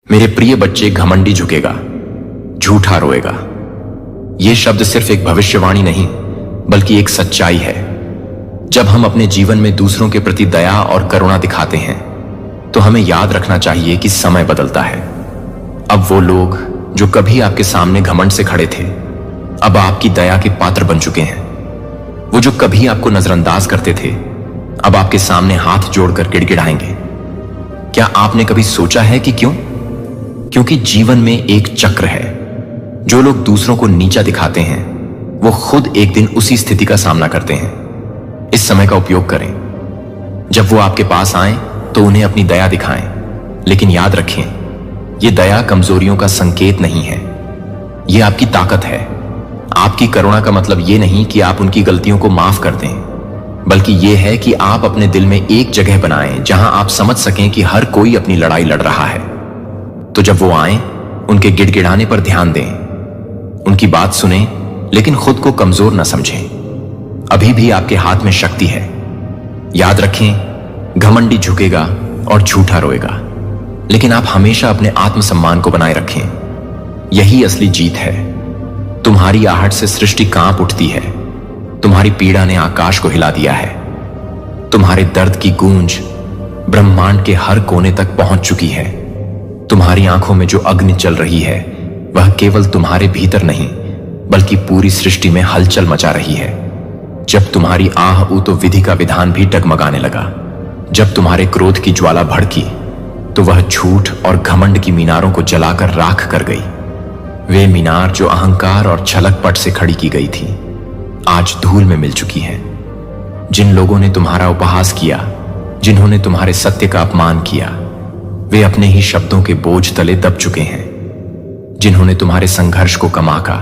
मेरे प्रिय बच्चे, घमंडी झुकेगा, झूठा रोएगा। ये शब्द सिर्फ एक भविष्यवाणी नहीं बल्कि एक सच्चाई है। जब हम अपने जीवन में दूसरों के प्रति दया और करुणा दिखाते हैं तो हमें याद रखना चाहिए कि समय बदलता है। अब वो लोग जो कभी आपके सामने घमंड से खड़े थे अब आपकी दया के पात्र बन चुके हैं। वो जो कभी आपको नजरअंदाज करते थे अब आपके सामने हाथ जोड़कर गिड़गिड़ाएंगे। क्या आपने कभी सोचा है कि क्यों? क्योंकि जीवन में एक चक्र है। जो लोग दूसरों को नीचा दिखाते हैं वो खुद एक दिन उसी स्थिति का सामना करते हैं। इस समय का उपयोग करें। जब वो आपके पास आए तो उन्हें अपनी दया दिखाएं, लेकिन याद रखें, ये दया कमजोरियों का संकेत नहीं है, ये आपकी ताकत है। आपकी करुणा का मतलब ये नहीं कि आप उनकी गलतियों को माफ कर दें, बल्कि ये है कि आप अपने दिल में एक जगह बनाएं जहां आप समझ सकें कि हर कोई अपनी लड़ाई लड़ रहा है। तो जब वो आए उनके गिड़गिड़ाने पर ध्यान दें, उनकी बात सुने, लेकिन खुद को कमजोर न समझें। अभी भी आपके हाथ में शक्ति है। याद रखें, घमंडी झुकेगा और झूठा रोएगा, लेकिन आप हमेशा अपने आत्मसम्मान को बनाए रखें। यही असली जीत है। तुम्हारी आहट से सृष्टि कांप उठती है। तुम्हारी पीड़ा ने आकाश को हिला दिया है। तुम्हारे दर्द की गूंज ब्रह्मांड के हर कोने तक पहुंच चुकी है। तुम्हारी आंखों में जो अग्नि चल रही है वह केवल तुम्हारे भीतर नहीं बल्कि पूरी सृष्टि में हलचल मचा रही है। जब तुम्हारी आह तो विधि का विधान भी डगमगाने लगा। जब तुम्हारे क्रोध की ज्वाला भड़की तो वह झूठ और घमंड की मीनारों को जलाकर राख कर गई। वे मीनार जो अहंकार और छलक पट से खड़ी की गई थी आज धूल में मिल चुकी हैं। जिन लोगों ने तुम्हारा उपहास किया, जिन्होंने तुम्हारे सत्य का अपमान किया, वे अपने ही शब्दों के बोझ तले दब चुके हैं। जिन्होंने तुम्हारे संघर्ष को कमाका,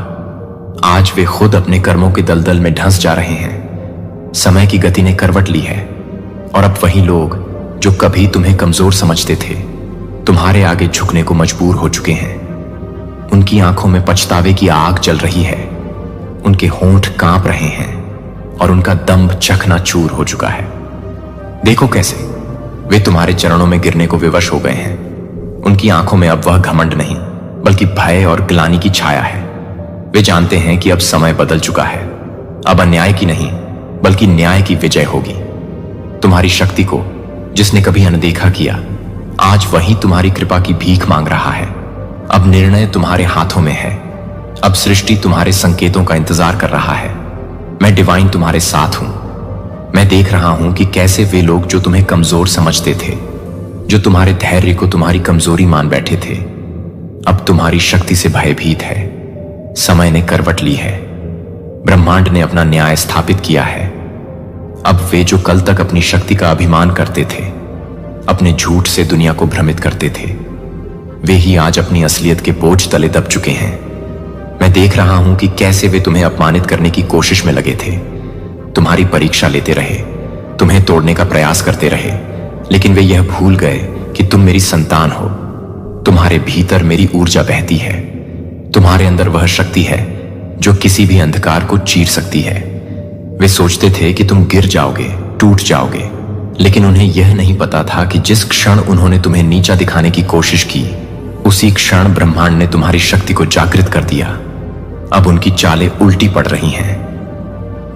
आज वे खुद अपने कर्मों के दलदल में ढंस जा रहे हैं। समय की गति ने करवट ली है और अब वही लोग जो कभी तुम्हें कमजोर समझते थे तुम्हारे आगे झुकने को मजबूर हो चुके हैं। उनकी आंखों में पछतावे की आग जल रही है, उनके होंठ कांप रहे हैं और उनका दम्भ चकनाचूर हो चुका है। देखो कैसे वे तुम्हारे चरणों में गिरने को विवश हो गए हैं। उनकी आंखों में अब वह घमंड नहीं बल्कि भय और ग्लानि की छाया है। वे जानते हैं कि अब समय बदल चुका है। अब अन्याय की नहीं बल्कि न्याय की विजय होगी। तुम्हारी शक्ति को जिसने कभी अनदेखा किया आज वही तुम्हारी कृपा की भीख मांग रहा है। अब निर्णय तुम्हारे हाथों में है। अब सृष्टि तुम्हारे संकेतों का इंतजार कर रहा है। मैं डिवाइन तुम्हारे साथ हूं। मैं देख रहा हूं कि कैसे वे लोग जो तुम्हें कमजोर समझते थे, जो तुम्हारे धैर्य को तुम्हारी कमजोरी मान बैठे थे, अब तुम्हारी शक्ति से भयभीत है। समय ने करवट ली है। ब्रह्मांड ने अपना न्याय स्थापित किया है। अब वे जो कल तक अपनी शक्ति का अभिमान करते थे, अपने झूठ से दुनिया को भ्रमित करते थे, वे ही आज अपनी असलियत के बोझ तले दब चुके हैं। मैं देख रहा हूं कि कैसे वे तुम्हें अपमानित करने की कोशिश में लगे थे, तुम्हारी परीक्षा लेते रहे, तुम्हें तोड़ने का प्रयास करते रहे, लेकिन वे यह भूल गए कि तुम मेरी संतान हो। तुम्हारे भीतर मेरी ऊर्जा बहती है। तुम्हारे अंदर वह शक्ति है जो किसी भी अंधकार को चीर सकती है। वे सोचते थे कि तुम गिर जाओगे, टूट जाओगे, लेकिन उन्हें यह नहीं पता था कि जिस क्षण उन्होंने तुम्हें नीचा दिखाने की कोशिश की उसी क्षण ब्रह्मांड ने तुम्हारी शक्ति को जागृत कर दिया। अब उनकी चालें उल्टी पड़ रही हैं।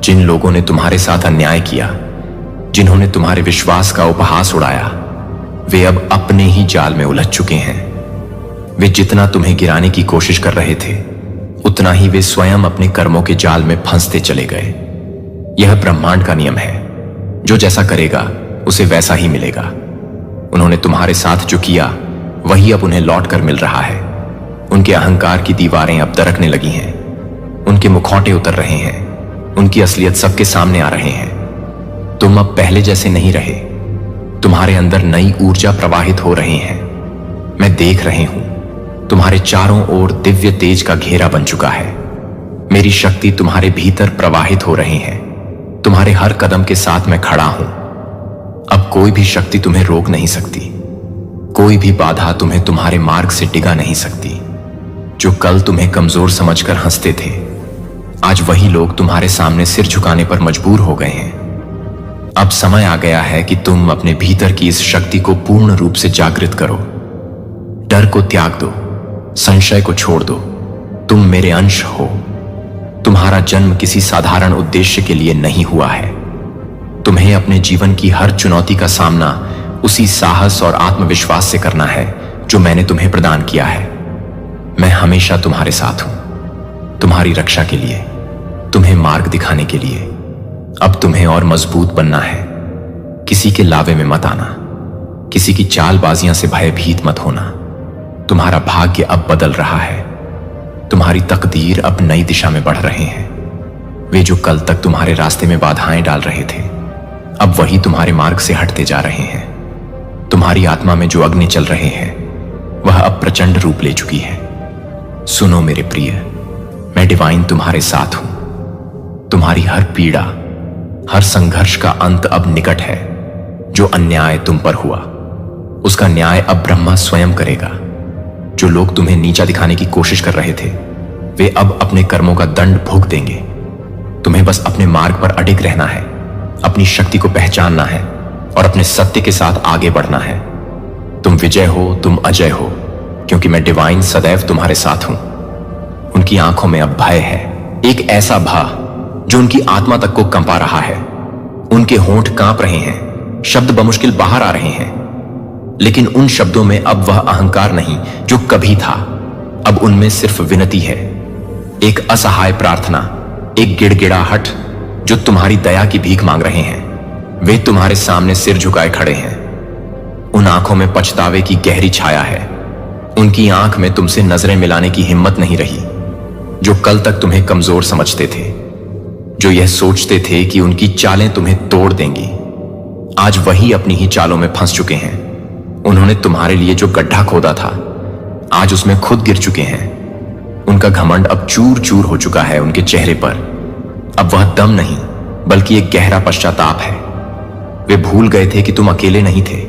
जिन लोगों ने तुम्हारे साथ अन्याय किया, जिन्होंने तुम्हारे विश्वास का उपहास उड़ाया, वे अब अपने ही जाल में उलझ चुके हैं। वे जितना तुम्हें गिराने की कोशिश कर रहे थे उतना ही वे स्वयं अपने कर्मों के जाल में फंसते चले गए। यह ब्रह्मांड का नियम है। जो जैसा करेगा उसे वैसा ही मिलेगा। उन्होंने तुम्हारे साथ जो किया वही अब उन्हें लौट कर मिल रहा है। उनके अहंकार की दीवारें अब दरकने लगी हैं। उनके मुखौटे उतर रहे हैं। उनकी असलियत सबके सामने आ रहे हैं। तुम अब पहले जैसे नहीं रहे। तुम्हारे अंदर नई ऊर्जा प्रवाहित हो रही है। मैं देख रही हूं। तुम्हारे चारों ओर दिव्य तेज का घेरा बन चुका है। मेरी शक्ति तुम्हारे भीतर प्रवाहित हो रही है। तुम्हारे हर कदम के साथ मैं खड़ा हूं। अब कोई भी शक्ति तुम्हें रोक नहीं सकती। कोई भी बाधा तुम्हें तुम्हारे मार्ग से डिगा नहीं सकती। जो कल तुम्हें कमजोर समझकर हंसते थे आज वही लोग तुम्हारे सामने सिर झुकाने पर मजबूर हो गए हैं। अब समय आ गया है कि तुम अपने भीतर की इस शक्ति को पूर्ण रूप से जागृत करो। डर को त्याग दो, संशय को छोड़ दो। तुम मेरे अंश हो। तुम्हारा जन्म किसी साधारण उद्देश्य के लिए नहीं हुआ है। तुम्हें अपने जीवन की हर चुनौती का सामना उसी साहस और आत्मविश्वास से करना है जो मैंने तुम्हें प्रदान किया है। मैं हमेशा तुम्हारे साथ हूं, तुम्हारी रक्षा के लिए, तुम्हें मार्ग दिखाने के लिए। अब तुम्हें और मजबूत बनना है। किसी के लावे में मत आना, किसी की चालबाजियां से भयभीत मत होना। तुम्हारा भाग्य अब बदल रहा है। तुम्हारी तकदीर अब नई दिशा में बढ़ रहे हैं। वे जो कल तक तुम्हारे रास्ते में बाधाएं डाल रहे थे, अब वही तुम्हारे मार्ग से हटते जा रहे हैं। तुम्हारी आत्मा में जो अग्नि चल रहे हैं, वह अब प्रचंड रूप ले चुकी है। सुनो मेरे प्रिय, मैं डिवाइन तुम्हारे साथ हूं। तुम्हारी हर पीड़ा, हर संघर्ष का अंत अब निकट है। जो अन्याय तुम पर हुआ, उसका न्याय अब ब्रह्मा स्वयं करेगा। जो लोग तुम्हें नीचा दिखाने की कोशिश कर रहे थे, वे अब अपने कर्मों का दंड भुगत देंगे। तुम्हें बस अपने मार्ग पर अडिग रहना है, अपनी शक्ति को पहचानना है और अपने सत्य के साथ आगे बढ़ना है। तुम विजय हो, तुम अजय हो, क्योंकि मैं डिवाइन सदैव तुम्हारे साथ हूं। उनकी आंखों में अब भय है, एक ऐसा भय जो उनकी आत्मा तक को कंपा रहा है। उनके होंठ कांप रहे हैं, शब्द बमुश्किल बाहर आ रहे हैं, लेकिन उन शब्दों में अब वह अहंकार नहीं जो कभी था। अब उनमें सिर्फ विनती है, एक असहाय प्रार्थना, एक गिड़गिड़ाहट जो तुम्हारी दया की भीख मांग रहे हैं। वे तुम्हारे सामने सिर झुकाए खड़े हैं। उन आंखों में पछतावे की गहरी छाया है। उनकी आंख में तुमसे नजरें मिलाने की हिम्मत नहीं रही। जो कल तक तुम्हें कमजोर समझते थे, जो यह सोचते थे कि उनकी चालें तुम्हें तोड़ देंगी, आज वही अपनी ही चालों में फंस चुके हैं। उन्होंने तुम्हारे लिए जो गड्ढा खोदा था, आज उसमें खुद गिर चुके हैं। उनका घमंड अब चूर चूर हो चुका है उनके चेहरे पर। अब वह दम नहीं, बल्कि एक गहरा पश्चाताप है। वे भूल गए थे कि तुम अकेले नहीं थे।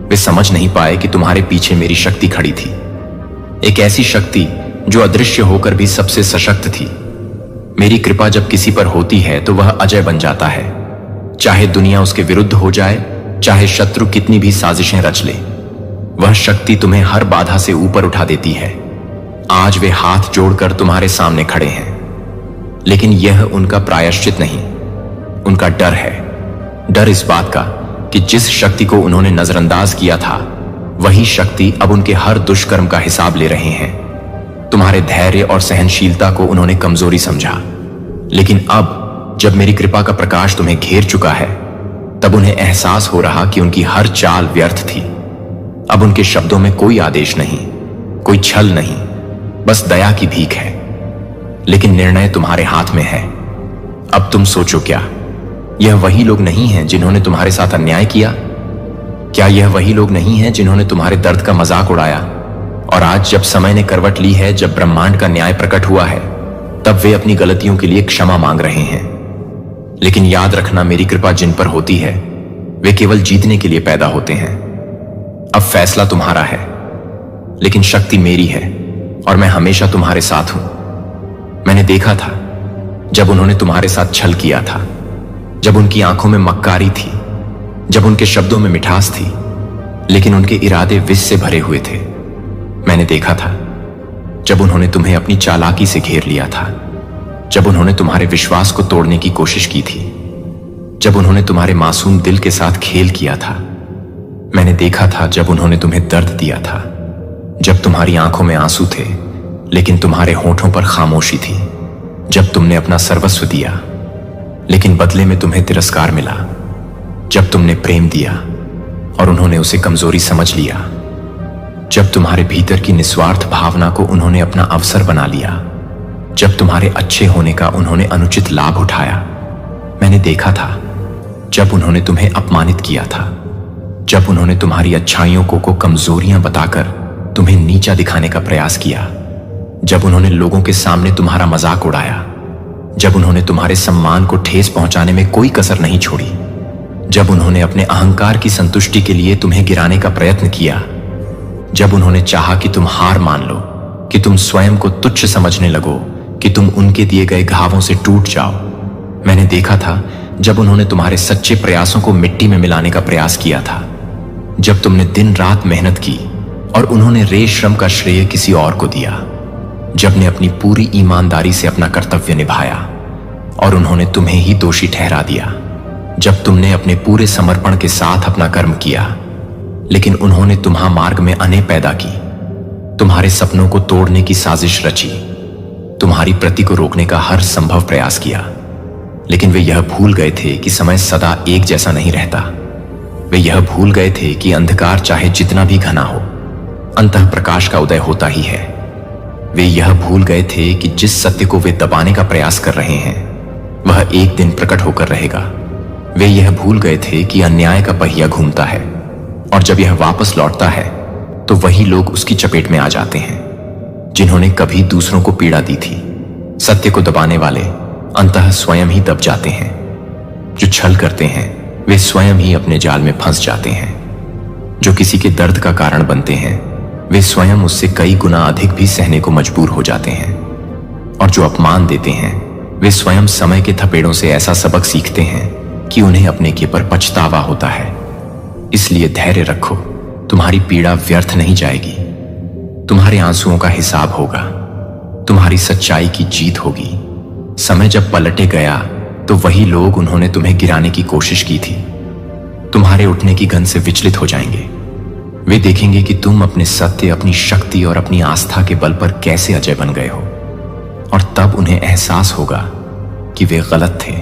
वे समझ नहीं पाए कि तुम्हारे पीछे मेरी शक्ति खड़ी थी, एक ऐसी शक्ति जो अदृश्य होकर भी सबसे सशक्त थी। मेरी कृपा जब किसी पर होती है तो वह अजय बन जाता है। चाहे दुनिया उसके विरुद्ध हो जाए, चाहे शत्रु कितनी भी साजिशें रच ले, वह शक्ति तुम्हें हर बाधा से ऊपर उठा देती है। आज वे हाथ जोड़कर तुम्हारे सामने खड़े हैं, लेकिन यह उनका प्रायश्चित नहीं, उनका डर है। डर इस बात का कि जिस शक्ति को उन्होंने नजरअंदाज किया था, वही शक्ति अब उनके हर दुष्कर्म का हिसाब ले रहे हैं। तुम्हारे धैर्य और सहनशीलता को उन्होंने कमजोरी समझा, लेकिन अब जब मेरी कृपा का प्रकाश तुम्हें घेर चुका है, तब उन्हें एहसास हो रहा कि उनकी हर चाल व्यर्थ थी। अब उनके शब्दों में कोई आदेश नहीं, कोई छल नहीं, बस दया की भीख है। लेकिन निर्णय तुम्हारे हाथ में है। अब तुम सोचो, क्या यह वही लोग नहीं हैं जिन्होंने तुम्हारे साथ अन्याय किया? क्या यह वही लोग नहीं हैं जिन्होंने तुम्हारे दर्द का मजाक उड़ाया? और आज जब समय ने करवट ली है, जब ब्रह्मांड का न्याय प्रकट हुआ है, तब वे अपनी गलतियों के लिए क्षमा मांग रहे हैं। लेकिन याद रखना, मेरी कृपा जिन पर होती है, वे केवल जीतने के लिए पैदा होते हैं। अब फैसला तुम्हारा है, लेकिन शक्ति मेरी है और मैं हमेशा तुम्हारे साथ हूं। मैंने देखा था जब उन्होंने तुम्हारे साथ छल किया था, जब उनकी आंखों में मक्कारी थी, जब उनके शब्दों में मिठास थी, लेकिन उनके इरादे विष से भरे हुए थे। मैंने देखा था जब उन्होंने तुम्हें अपनी चालाकी से घेर लिया था, जब उन्होंने तुम्हारे विश्वास को तोड़ने की कोशिश की थी, जब उन्होंने तुम्हारे मासूम दिल के साथ खेल किया था। मैंने देखा था जब उन्होंने तुम्हें दर्द दिया था, जब तुम्हारी आंखों में आंसू थे लेकिन तुम्हारे होठों पर खामोशी थी, जब तुमने अपना सर्वस्व दिया लेकिन बदले में तुम्हें तिरस्कार मिला, जब तुमने प्रेम दिया और उन्होंने उसे कमजोरी समझ लिया, जब तुम्हारे भीतर की निस्वार्थ भावना को उन्होंने अपना अवसर बना लिया, जब तुम्हारे अच्छे होने का उन्होंने अनुचित लाभ उठाया। मैंने देखा था जब उन्होंने तुम्हें अपमानित किया था, जब उन्होंने तुम्हारी अच्छाइयों को कमजोरियां बताकर तुम्हें नीचा दिखाने का प्रयास किया, जब उन्होंने लोगों के सामने तुम्हारा मजाक उड़ाया, जब उन्होंने तुम्हारे सम्मान को ठेस पहुंचाने में कोई कसर नहीं छोड़ी, जब उन्होंने अपने अहंकार की संतुष्टि के लिए तुम्हें गिराने का प्रयत्न किया, जब उन्होंने चाहा कि तुम हार मान लो, कि तुम स्वयं को तुच्छ समझने लगो, कि तुम उनके दिए गए घावों से टूट जाओ। मैंने देखा था जब उन्होंने तुम्हारे सच्चे प्रयासों को मिट्टी में मिलाने का प्रयास किया था, जब तुमने दिन रात मेहनत की और उन्होंने रेशम का श्रेय किसी और को दिया। जब ने अपनी पूरी ईमानदारी से अपना कर्तव्य निभाया और उन्होंने तुम्हें ही दोषी ठहरा दिया। जब तुमने अपने पूरे समर्पण के साथ अपना कर्म किया, लेकिन उन्होंने तुम्हारे मार्ग में अने पैदा की, तुम्हारे सपनों को तोड़ने की साजिश रची, तुम्हारी प्रति को रोकने का हर संभव प्रयास किया। लेकिन वे यह भूल गए थे कि समय सदा एक जैसा नहीं रहता। वे यह भूल गए थे कि अंधकार चाहे जितना भी घना हो, अंतः प्रकाश का उदय होता ही है। वे यह भूल गए थे कि जिस सत्य को वे दबाने का प्रयास कर रहे हैं, वह एक दिन प्रकट होकर रहेगा। वे यह भूल गए थे कि अन्याय का पहिया घूमता है और जब यह वापस लौटता है तो वही लोग उसकी चपेट में आ जाते हैं जिन्होंने कभी दूसरों को पीड़ा दी थी। सत्य को दबाने वाले अंततः स्वयं ही दब जाते हैं। जो छल करते हैं वे स्वयं ही अपने जाल में फंस जाते हैं। जो किसी के दर्द का कारण बनते हैं वे स्वयं उससे कई गुना अधिक भी सहने को मजबूर हो जाते हैं। और जो अपमान देते हैं वे स्वयं समय के थपेड़ों से ऐसा सबक सीखते हैं कि उन्हें अपने के पर पछतावा होता है। इसलिए धैर्य रखो, तुम्हारी पीड़ा व्यर्थ नहीं जाएगी। तुम्हारे आंसुओं का हिसाब होगा, तुम्हारी सच्चाई की जीत होगी। समय जब पलटे गया तो वही लोग उन्होंने तुम्हें गिराने की कोशिश की थी तुम्हारे उठने की गंध से विचलित हो जाएंगे। वे देखेंगे कि तुम अपने सत्य, अपनी शक्ति और अपनी आस्था के बल पर कैसे अजय बन गए हो, और तब उन्हें एहसास होगा कि वे गलत थे,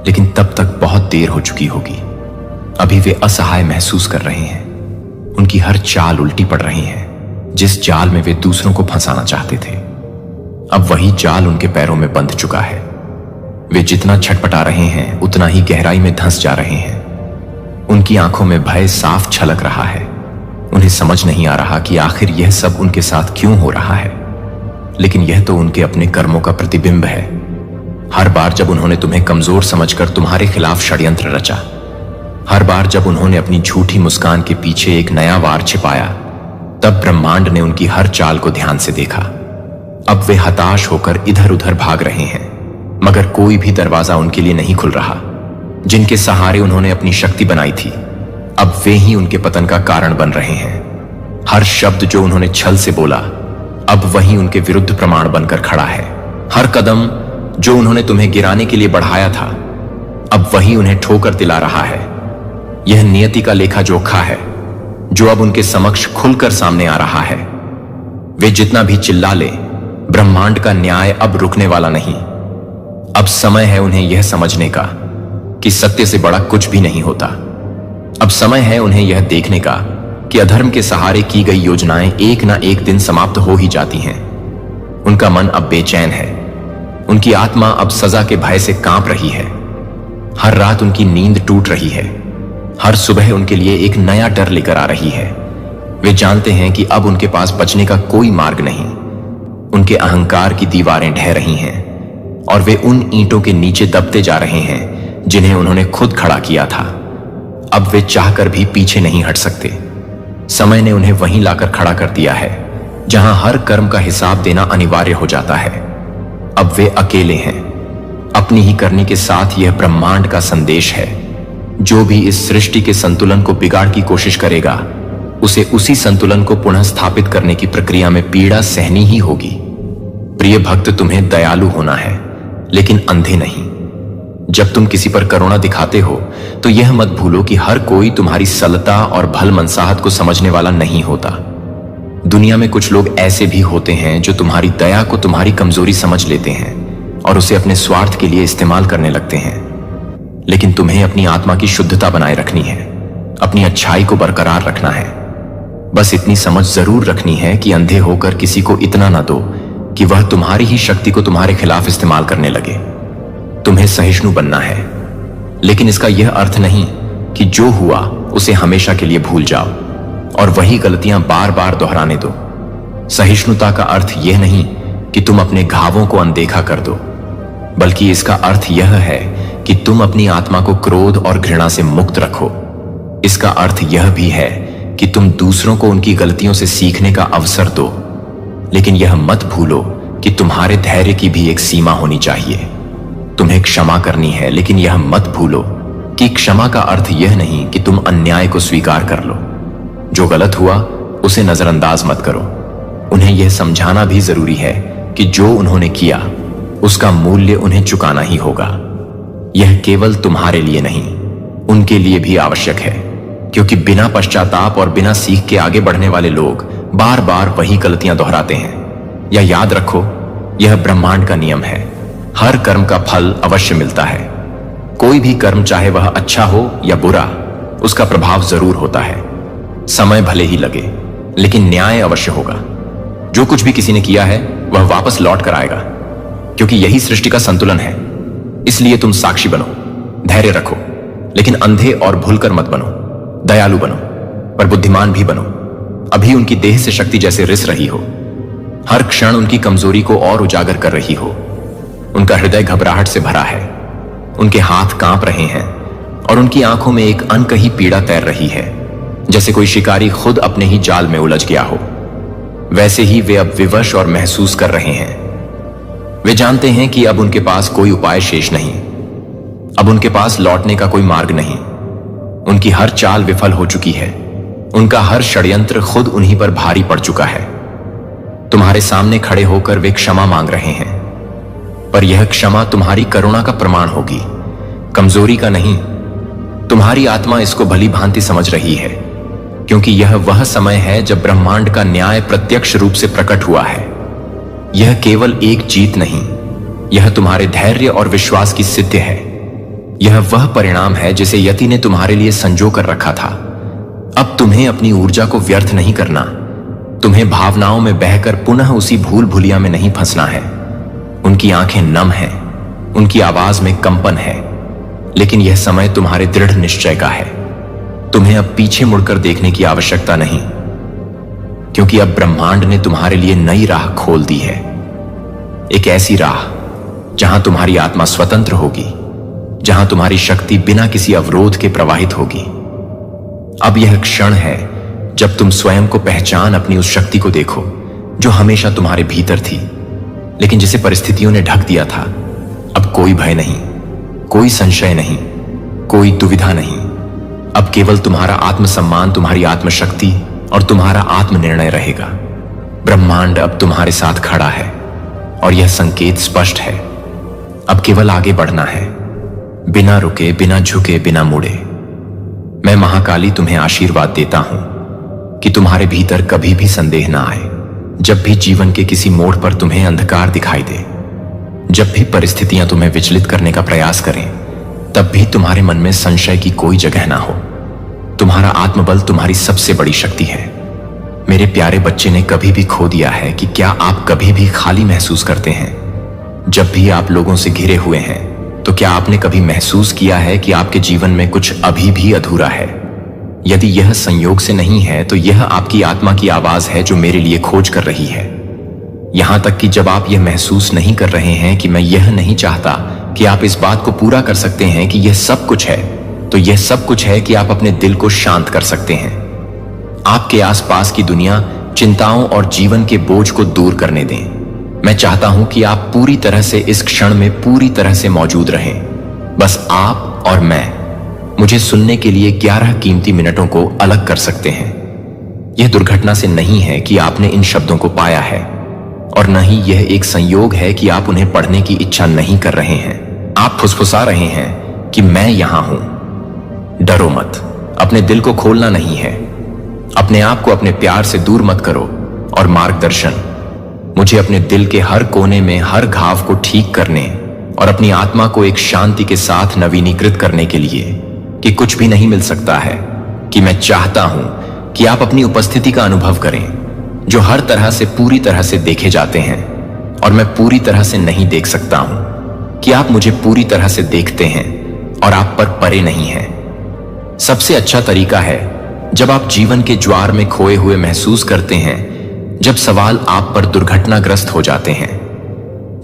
लेकिन तब तक बहुत देर हो चुकी होगी। अभी वे असहाय महसूस कर रहे हैं। उनकी हर चाल उल्टी पड़ रही है। जिस जाल में वे दूसरों को फंसाना चाहते थे, अब वही जाल उनके पैरों में बंध चुका है। वे जितना छटपटा रहे हैं उतना ही गहराई में धंस जा रहे हैं। उनकी आंखों में भय साफ छलक रहा है। उन्हें समझ नहीं आ रहा कि आखिर यह सब उनके साथ क्यों हो रहा है, लेकिन यह तो उनके अपने कर्मों का प्रतिबिंब है। हर बार जब उन्होंने तुम्हें कमजोर समझकर तुम्हारे खिलाफ षड्यंत्र रचा, हर बार जब उन्होंने अपनी झूठी मुस्कान के पीछे एक नया वार छिपाया, तब ब्रह्मांड ने उनकी हर चाल को ध्यान से देखा। अब वे हताश होकर इधर उधर भाग रहे हैं, मगर कोई भी दरवाजा उनके लिए नहीं खुल रहा। जिनके सहारे उन्होंने अपनी शक्ति बनाई थी, अब वे ही उनके पतन का कारण बन रहे हैं। हर शब्द जो उन्होंने छल से बोला, अब वही उनके विरुद्ध प्रमाण बनकर खड़ा है। हर कदम जो उन्होंने तुम्हें गिराने के लिए बढ़ाया था, अब वही उन्हें ठोकर दिला रहा है। यह नियति का लेखा जोखा है जो अब उनके समक्ष खुलकर सामने आ रहा है। वे जितना भी चिल्ला ले, ब्रह्मांड का न्याय अब रुकने वाला नहीं। अब समय है उन्हें यह समझने का कि सत्य से बड़ा कुछ भी नहीं होता। अब समय है उन्हें यह देखने का कि अधर्म के सहारे की गई योजनाएं एक ना एक दिन समाप्त हो ही जाती हैं। उनका मन अब बेचैन है। उनकी आत्मा अब सजा के भय से कांप रही है। हर रात उनकी नींद टूट रही है। हर सुबह उनके लिए एक नया डर लेकर आ रही है। वे जानते हैं कि अब उनके पास बचने का कोई मार्ग नहीं। उनके अहंकार की दीवारें ढह रही हैं और वे उन ईंटों के नीचे दबते जा रहे हैं जिन्हें उन्होंने खुद खड़ा किया था। अब वे चाहकर भी पीछे नहीं हट सकते। समय ने उन्हें वहीं लाकर खड़ा कर दिया है जहां हर कर्म का हिसाब देना अनिवार्य हो जाता है। अब वे अकेले हैं। अपनी ही करने के साथ यह ब्रह्मांड का संदेश है। जो भी इस सृष्टि के संतुलन को बिगाड़ की कोशिश करेगा, उसे उसी संतुलन को पुनः स्थापित करने की प्रक्रिया में पीड़ा सहनी ही होगी। प्रिय भक्त, तुम्हें दयालु होना है, लेकिन अंधे नहीं। जब तुम किसी पर करुणा दिखाते हो तो यह मत भूलो कि हर कोई तुम्हारी सलता और भल मनसाहत को समझने वाला नहीं होता। दुनिया में कुछ लोग ऐसे भी होते हैं जो तुम्हारी दया को तुम्हारी कमजोरी समझ लेते हैं और उसे अपने स्वार्थ के लिए इस्तेमाल करने लगते हैं। लेकिन तुम्हें अपनी आत्मा की शुद्धता बनाए रखनी है, अपनी अच्छाई को बरकरार रखना है। बस इतनी समझ जरूर रखनी है कि अंधे होकर किसी को इतना ना दो कि वह तुम्हारी ही शक्ति को तुम्हारे खिलाफ इस्तेमाल करने लगे। तुम्हें सहिष्णु बनना है, लेकिन इसका यह अर्थ नहीं कि जो हुआ उसे हमेशा के लिए भूल जाओ और वही गलतियां बार बार दोहराने दो। सहिष्णुता का अर्थ यह नहीं कि तुम अपने घावों को अनदेखा कर दो, बल्कि इसका अर्थ यह है कि तुम अपनी आत्मा को क्रोध और घृणा से मुक्त रखो। इसका अर्थ यह भी है कि तुम दूसरों को उनकी गलतियों से सीखने का अवसर दो, लेकिन यह मत भूलो कि तुम्हारे धैर्य की भी एक सीमा होनी चाहिए। तुम्हें क्षमा करनी है, लेकिन यह मत भूलो कि क्षमा का अर्थ यह नहीं कि तुम अन्याय को स्वीकार कर लो। जो गलत हुआ उसे नजरअंदाज मत करो। उन्हें यह समझाना भी जरूरी है कि जो उन्होंने किया उसका मूल्य उन्हें चुकाना ही होगा। यह केवल तुम्हारे लिए नहीं, उनके लिए भी आवश्यक है, क्योंकि बिना पश्चाताप और बिना सीख के आगे बढ़ने वाले लोग बार बार वही गलतियां दोहराते हैं। या याद रखो, यह ब्रह्मांड का नियम है, हर कर्म का फल अवश्य मिलता है। कोई भी कर्म, चाहे वह अच्छा हो या बुरा, उसका प्रभाव जरूर होता है। समय भले ही लगे, लेकिन न्याय अवश्य होगा। जो कुछ भी किसी ने किया है वह वापस लौट कर आएगा, क्योंकि यही सृष्टि का संतुलन है। इसलिए तुम साक्षी बनो, धैर्य रखो, लेकिन अंधे और भूलकर मत बनो। दयालु बनो, पर बुद्धिमान भी बनो। अभी उनकी देह से शक्ति जैसे रिस रही हो, हर क्षण उनकी कमजोरी को और उजागर कर रही हो। उनका हृदय घबराहट से भरा है, उनके हाथ कांप रहे हैं और उनकी आंखों में एक अनकही पीड़ा तैर रही है, जैसे कोई शिकारी खुद अपने ही जाल में उलझ गया हो। वैसे ही वे अब विवश और महसूस कर रहे हैं। वे जानते हैं कि अब उनके पास कोई उपाय शेष नहीं, अब उनके पास लौटने का कोई मार्ग नहीं। उनकी हर चाल विफल हो चुकी है, उनका हर षड्यंत्र खुद उन्हीं पर भारी पड़ चुका है। तुम्हारे सामने खड़े होकर वे क्षमा मांग रहे हैं, पर यह क्षमा तुम्हारी करुणा का प्रमाण होगी, कमजोरी का नहीं। तुम्हारी आत्मा इसको भली भांति समझ रही है, क्योंकि यह वह समय है जब ब्रह्मांड का न्याय प्रत्यक्ष रूप से प्रकट हुआ है। यह केवल एक जीत नहीं, यह तुम्हारे धैर्य और विश्वास की सिद्ध है। यह वह परिणाम है जिसे यति ने तुम्हारे लिए संजो कर रखा था। अब तुम्हें अपनी ऊर्जा को व्यर्थ नहीं करना, तुम्हें भावनाओं में बहकर पुनः उसी भूल भुलिया में नहीं फंसना है। उनकी आंखें नम हैं, उनकी आवाज में कंपन है, लेकिन यह समय तुम्हारे दृढ़ निश्चय का है। तुम्हें अब पीछे मुड़कर देखने की आवश्यकता नहीं, क्योंकि अब ब्रह्मांड ने तुम्हारे लिए नई राह खोल दी है। एक ऐसी राह जहां तुम्हारी आत्मा स्वतंत्र होगी, जहां तुम्हारी शक्ति बिना किसी अवरोध के प्रवाहित होगी। अब यह क्षण है जब तुम स्वयं को पहचान अपनी उस शक्ति को देखो जो हमेशा तुम्हारे भीतर थी, लेकिन जिसे परिस्थितियों ने ढक दिया था। अब कोई भय नहीं, कोई संशय नहीं, कोई दुविधा नहीं। अब केवल तुम्हारा आत्मसम्मान, तुम्हारी आत्मशक्ति और तुम्हारा आत्मनिर्णय रहेगा। ब्रह्मांड अब तुम्हारे साथ खड़ा है और यह संकेत स्पष्ट है। अब केवल आगे बढ़ना है, बिना रुके, बिना झुके, बिना मुड़े। मैं महाकाली तुम्हें आशीर्वाद देता हूं कि तुम्हारे भीतर कभी भी संदेह ना आए। जब भी जीवन के किसी मोड़ पर तुम्हें अंधकार दिखाई दे, जब भी परिस्थितियां तुम्हें विचलित करने का प्रयास करें, तब भी तुम्हारे मन में संशय की कोई जगह ना हो। तुम्हारा आत्मबल तुम्हारी सबसे बड़ी शक्ति है। मेरे प्यारे बच्चे ने कभी भी खो दिया है कि क्या आप कभी भी खाली महसूस करते हैं? जब भी आप लोगों से घिरे हुए हैं, तो क्या आपने कभी महसूस किया है कि आपके जीवन में कुछ अभी भी अधूरा है? यदि यह संयोग से नहीं है, तो यह आपकी आत्मा की आवाज है जो मेरे लिए खोज कर रही है। यहां तक कि जब आप यह महसूस नहीं कर रहे हैं कि मैं यह नहीं चाहता कि आप इस बात को पूरा कर सकते हैं कि यह सब कुछ है, तो यह सब कुछ है कि आप अपने दिल को शांत कर सकते हैं। आपके आसपास की दुनिया चिंताओं और जीवन के बोझ को दूर करने दें। मैं चाहता हूं कि आप पूरी तरह से इस क्षण में पूरी तरह से मौजूद रहें, बस आप और मैं। मुझे सुनने के लिए 11 कीमती मिनटों को अलग कर सकते हैं। यह दुर्घटना से नहीं है कि आपने इन शब्दों को पाया है, और न ही यह एक संयोग है कि आप उन्हें पढ़ने की इच्छा नहीं कर रहे हैं। आप फुसफुसा रहे हैं कि मैं यहां हूं। डरो मत, अपने दिल को खोलना नहीं है। अपने आप को अपने प्यार से दूर मत करो। और मार्गदर्शन, मुझे अपने दिल के हर कोने में हर घाव को ठीक करने और अपनी आत्मा को एक शांति के साथ नवीनीकृत करने के लिए कि कुछ भी नहीं मिल सकता है कि मैं चाहता हूं कि आप अपनी उपस्थिति का अनुभव करें, जो हर तरह से पूरी तरह से देखे जाते हैं और मैं पूरी तरह से नहीं देख सकता हूं, कि आप मुझे पूरी तरह से देखते हैं और आप पर परे नहीं हैं। सबसे अच्छा तरीका है जब आप जीवन के ज्वार में खोए हुए महसूस करते हैं, जब सवाल आप पर दुर्घटनाग्रस्त हो जाते हैं,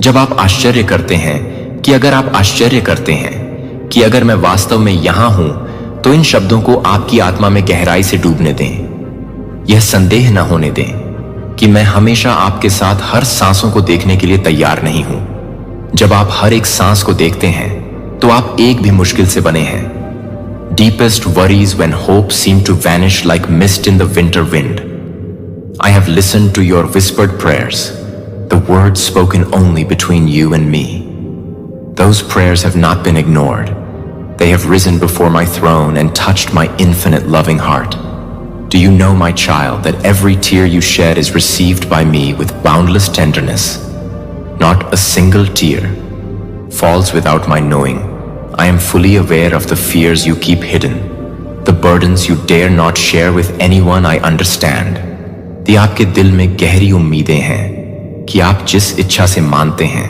जब आप आश्चर्य करते हैं कि अगर आप आश्चर्य करते हैं कि अगर मैं वास्तव में यहां हूं, तो इन शब्दों को आपकी आत्मा में गहराई से डूबने दें। यह संदेह न होने दें कि मैं हमेशा आपके साथ हर सांसों को देखने के लिए तैयार नहीं हूं। जब आप हर एक सांस को देखते हैं, तो आप एक भी मुश्किल से बने हैं। Deepest worries when hope seemed to vanish like mist in the winter wind. I have listened to your whispered prayers, the words spoken only between you and me. Those prayers have not been ignored. They have risen before my throne and touched my infinite loving heart. Do you know, my child, that every tear you shed is received by me with boundless tenderness? Not a single tear falls without my knowing. I am fully aware of the fears you keep hidden, the burdens you dare not share with anyone. I understand. दी आपके दिल में गहरी उम्मीदें हैं कि आप जिस इच्छा से मानते हैं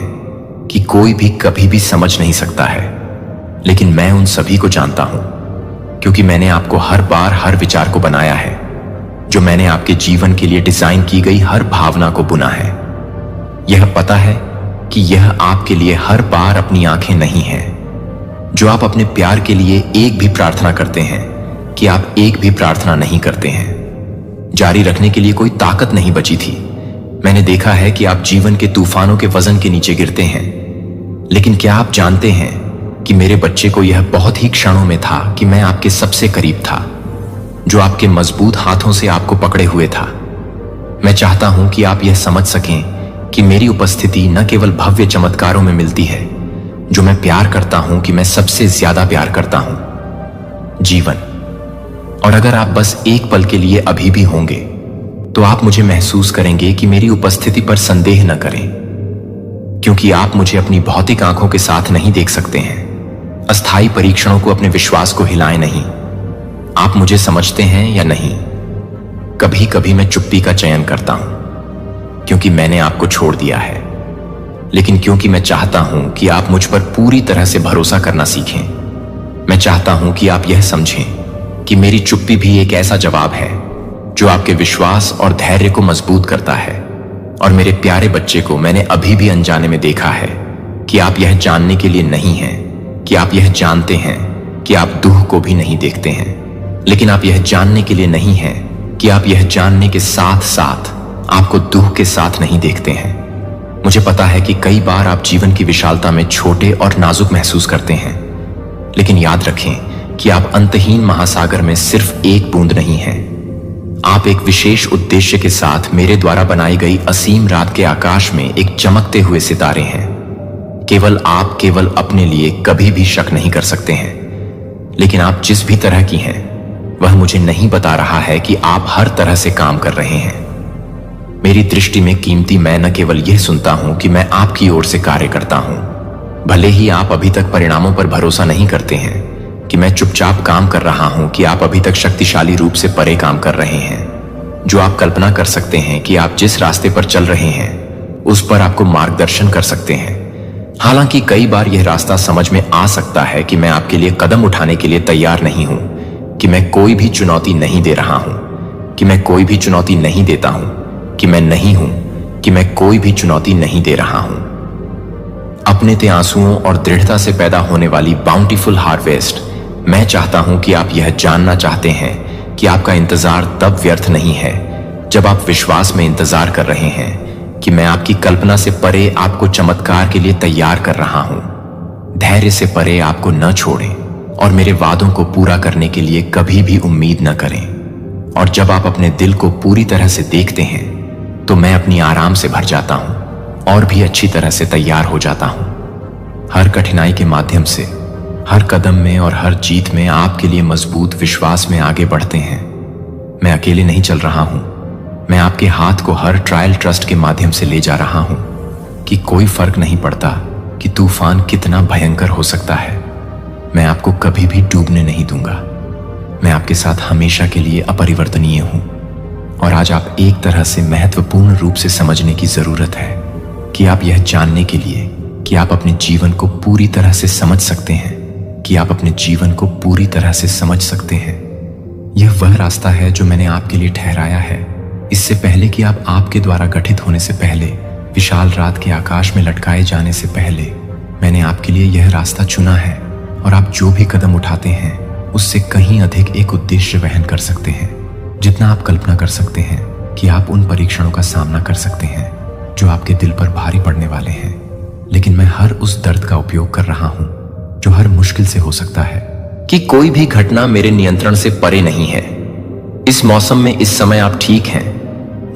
कि कोई भी कभी भी समझ नहीं सकता है, लेकिन मैं उन सभी को जानता हूं, क्योंकि मैंने आपको हर बार हर विचार को बनाया है, जो मैंने आपके जीवन के लिए डिजाइन की गई हर भावना को बुना है। यह पता है कि यह आपके लिए हर बार अपनी आंखें नहीं हैं, जो आप अपने प्यार के लिए एक भी प्रार्थना करते हैं कि आप एक भी प्रार्थना नहीं करते हैं। जारी रखने के लिए कोई ताकत नहीं बची थी। मैंने देखा है कि आप जीवन के तूफानों के वजन के नीचे गिरते हैं, लेकिन क्या आप जानते हैं कि मेरे बच्चे को यह बहुत ही क्षणों में था कि मैं आपके सबसे करीब था, जो आपके मजबूत हाथों से आपको पकड़े हुए था। मैं चाहता हूं कि आप यह समझ सकें कि मेरी उपस्थिति न केवल भव्य चमत्कारों में मिलती है, जो मैं प्यार करता हूं कि मैं सबसे ज्यादा प्यार करता हूं, जीवन। और अगर आप बस एक पल के लिए अभी भी होंगे, तो आप मुझे महसूस करेंगे कि मेरी उपस्थिति पर संदेह न करें, क्योंकि आप मुझे अपनी भौतिक आंखों के साथ नहीं देख सकते हैं। अस्थायी परीक्षणों को अपने विश्वास को हिलाएं नहीं। आप मुझे समझते हैं या नहीं? कभी कभी मैं चुप्पी का चयन करता हूं, क्योंकि मैंने आपको छोड़ दिया है, लेकिन क्योंकि मैं चाहता हूं कि आप मुझ पर पूरी तरह से भरोसा करना सीखें। मैं चाहता हूं कि आप यह समझें कि मेरी चुप्पी भी एक ऐसा जवाब है जो आपके विश्वास और धैर्य को मजबूत करता है। और मेरे प्यारे बच्चे को मैंने अभी भी अनजाने में देखा है कि आप यह जानने के लिए नहीं हैं कि आप यह जानते हैं कि आप दूह को भी नहीं देखते हैं, लेकिन आप यह जानने के लिए नहीं हैं कि आप यह जानने के साथ साथ आपको दूह के साथ नहीं देखते हैं। मुझे पता है कि कई बार आप जीवन की विशालता में छोटे और नाजुक महसूस करते हैं, लेकिन याद रखें कि आप अंतहीन महासागर में सिर्फ एक बूंद नहीं हैं। आप एक विशेष उद्देश्य के साथ मेरे द्वारा बनाई गई असीम रात के आकाश में एक चमकते हुए सितारे हैं। केवल आप केवल अपने लिए कभी भी शक नहीं कर सकते हैं, लेकिन आप जिस भी तरह की हैं, वह मुझे नहीं बता रहा है कि आप हर तरह से काम कर रहे हैं। मेरी दृष्टि में कीमती मैं न केवल यह सुनता हूं कि मैं आपकी ओर से कार्य करता हूं, भले ही आप अभी तक परिणामों पर भरोसा नहीं करते हैं, कि मैं चुपचाप काम कर रहा हूं, कि आप अभी तक शक्तिशाली रूप से परे काम कर रहे हैं। जो आप कल्पना कर सकते हैं कि आप जिस रास्ते पर चल रहे हैं, उस पर आपको मार्गदर्शन कर सकते हैं। हालांकि कई बार यह रास्ता समझ में आ सकता है कि मैं आपके लिए कदम उठाने के लिए तैयार नहीं हूं, कि मैं कोई भी चुनौती नहीं दे रहा हूं, कि मैं कोई भी चुनौती नहीं देता हूं, कि मैं नहीं हूं, कि मैं कोई भी चुनौती नहीं दे रहा हूं। अपने ते आंसुओं और दृढ़ता से पैदा होने वाली बाउंटीफुल हार्वेस्ट, मैं चाहता हूं कि आप यह जानना चाहते हैं कि आपका इंतजार तब व्यर्थ नहीं है जब आप विश्वास में इंतजार कर रहे हैं कि मैं आपकी कल्पना से परे आपको चमत्कार के लिए तैयार कर रहा हूं। धैर्य से परे आपको न छोड़ें और मेरे वादों को पूरा करने के लिए कभी भी उम्मीद न करें। और जब आप अपने दिल को पूरी तरह से देखते हैं, तो मैं अपनी आराम से भर जाता हूं और भी अच्छी तरह से तैयार हो जाता हूं। हर कठिनाई के माध्यम से, हर कदम में और हर जीत में आपके लिए मजबूत विश्वास में आगे बढ़ते हैं। मैं अकेले नहीं चल रहा हूं, मैं आपके हाथ को हर ट्रायल ट्रस्ट के माध्यम से ले जा रहा हूं कि कोई फर्क नहीं पड़ता कि तूफान कितना भयंकर हो सकता है, मैं आपको कभी भी डूबने नहीं दूंगा। मैं आपके साथ हमेशा के लिए अपरिवर्तनीय हूं। और आज आप एक तरह से महत्वपूर्ण रूप से समझने की जरूरत है कि आप यह जानने के लिए कि आप अपने जीवन को पूरी तरह से समझ सकते हैं, कि आप अपने जीवन को पूरी तरह से समझ सकते हैं। यह वह रास्ता है जो मैंने आपके लिए ठहराया है, इससे पहले कि आप आपके द्वारा गठित होने से पहले, विशाल रात के आकाश में लटकाए जाने से पहले, मैंने आपके लिए यह रास्ता चुना है। और आप जो भी कदम उठाते हैं, उससे कहीं अधिक एक उद्देश्य वहन कर सकते हैं, जितना आप कल्पना कर सकते हैं कि आप उन परीक्षणों का सामना कर सकते हैं जो आपके दिल पर भारी पड़ने वाले हैं। लेकिन मैं हर उस दर्द का उपयोग कर रहा हूं जो हर मुश्किल से हो सकता है, कि कोई भी घटना मेरे नियंत्रण से परे नहीं है। इस मौसम में इस समय आप ठीक हैं,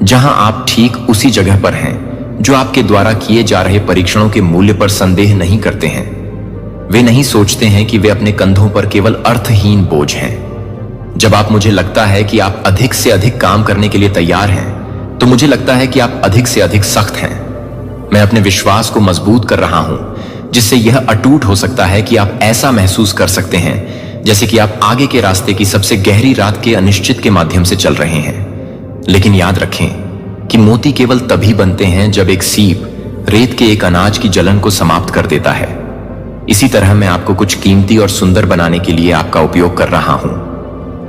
जहां आप ठीक उसी जगह पर हैं जो आपके द्वारा किए जा रहे परीक्षणों के मूल्य पर संदेह नहीं करते हैं। वे नहीं सोचते हैं कि वे अपने कंधों पर केवल अर्थहीन बोझ हैं। जब आप मुझे लगता है कि आप अधिक से अधिक काम करने के लिए तैयार हैं, तो मुझे लगता है कि आप अधिक से अधिक सख्त हैं। मैं अपने विश्वास को मजबूत कर रहा हूं, जिससे यह अटूट हो सकता है कि आप ऐसा महसूस कर सकते हैं जैसे कि आप आगे के रास्ते की सबसे गहरी रात के अनिश्चित के माध्यम से चल रहे हैं। लेकिन याद रखें कि मोती केवल तभी बनते हैं जब एक सीप रेत के एक अनाज की जलन को समाप्त कर देता है। इसी तरह मैं आपको कुछ कीमती और सुंदर बनाने के लिए आपका उपयोग कर रहा हूं,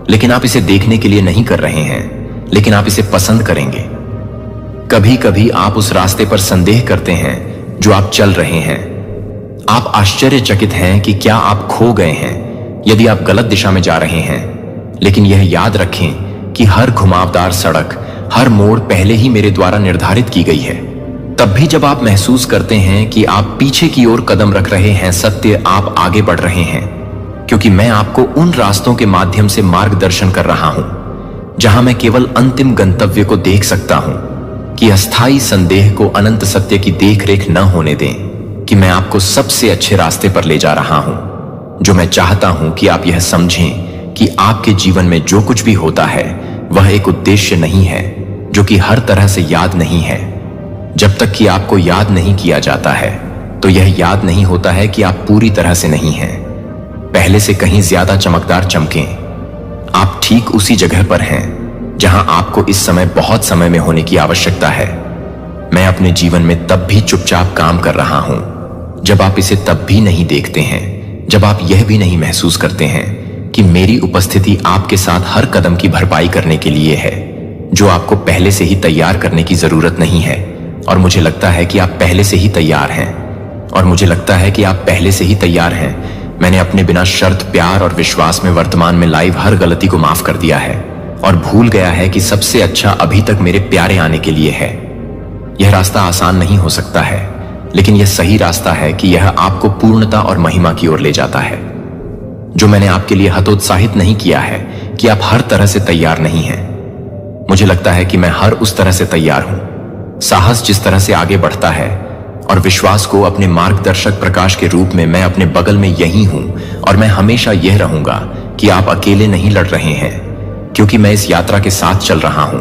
लेकिन आप इसे देखने के लिए नहीं कर रहे हैं, लेकिन आप इसे पसंद करेंगे। कभी कभी आप उस रास्ते पर संदेह करते हैं जो आप चल रहे हैं। आप आश्चर्यचकित हैं कि क्या आप खो गए हैं यदि आप गलत दिशा में जा रहे हैं। लेकिन यह याद रखें कि हर घुमावदार सड़क, हर मोड़ पहले ही मेरे द्वारा निर्धारित की गई है। तब भी जब आप महसूस करते हैं कि आप पीछे की ओर कदम रख रहे हैं, सत्य आप आगे बढ़ रहे हैं, क्योंकि मैं आपको उन रास्तों के माध्यम से मार्गदर्शन कर रहा हूं जहां मैं केवल अंतिम गंतव्य को देख सकता हूं। कि अस्थायी संदेह को अनंत सत्य की देखरेख न होने दें कि मैं आपको सबसे अच्छे रास्ते पर ले जा रहा हूं। जो मैं चाहता हूं कि आप यह समझें कि आपके जीवन में जो कुछ भी होता है वह एक उद्देश्य नहीं है जो कि हर तरह से याद नहीं है। जब तक कि आपको याद नहीं किया जाता है तो यह याद नहीं होता है कि आप पूरी तरह से नहीं हैं। पहले से कहीं ज्यादा चमकदार चमकें। आप ठीक उसी जगह पर हैं जहां आपको इस समय बहुत समय में होने की आवश्यकता है। मैं अपने जीवन में तब भी चुपचाप काम कर रहा हूं जब आप इसे तब भी नहीं देखते हैं, जब आप यह भी नहीं महसूस करते हैं कि मेरी उपस्थिति आपके साथ हर कदम की भरपाई करने के लिए है जो आपको पहले से ही तैयार करने की जरूरत नहीं है। और मुझे लगता है कि आप पहले से ही तैयार हैं, और मुझे लगता है कि आप पहले से ही तैयार हैं। मैंने अपने बिना शर्त प्यार और विश्वास में वर्तमान में लाइव हर गलती को माफ कर दिया है और भूल गया है कि सबसे अच्छा अभी तक मेरे प्यारे आने के लिए है। यह रास्ता आसान नहीं हो सकता है, लेकिन यह सही रास्ता है कि यह आपको पूर्णता और महिमा की ओर ले जाता है। जो मैंने आपके लिए हतोत्साहित नहीं किया है कि आप हर तरह से तैयार नहीं हैं। मुझे लगता है कि मैं हर उस तरह से तैयार हूं। साहस जिस तरह से आगे बढ़ता है और विश्वास को अपने मार्गदर्शक प्रकाश के रूप में मैं अपने बगल में यही हूं, और मैं हमेशा यह रहूंगा कि आप अकेले नहीं लड़ रहे हैं, क्योंकि मैं इस यात्रा के साथ चल रहा हूं,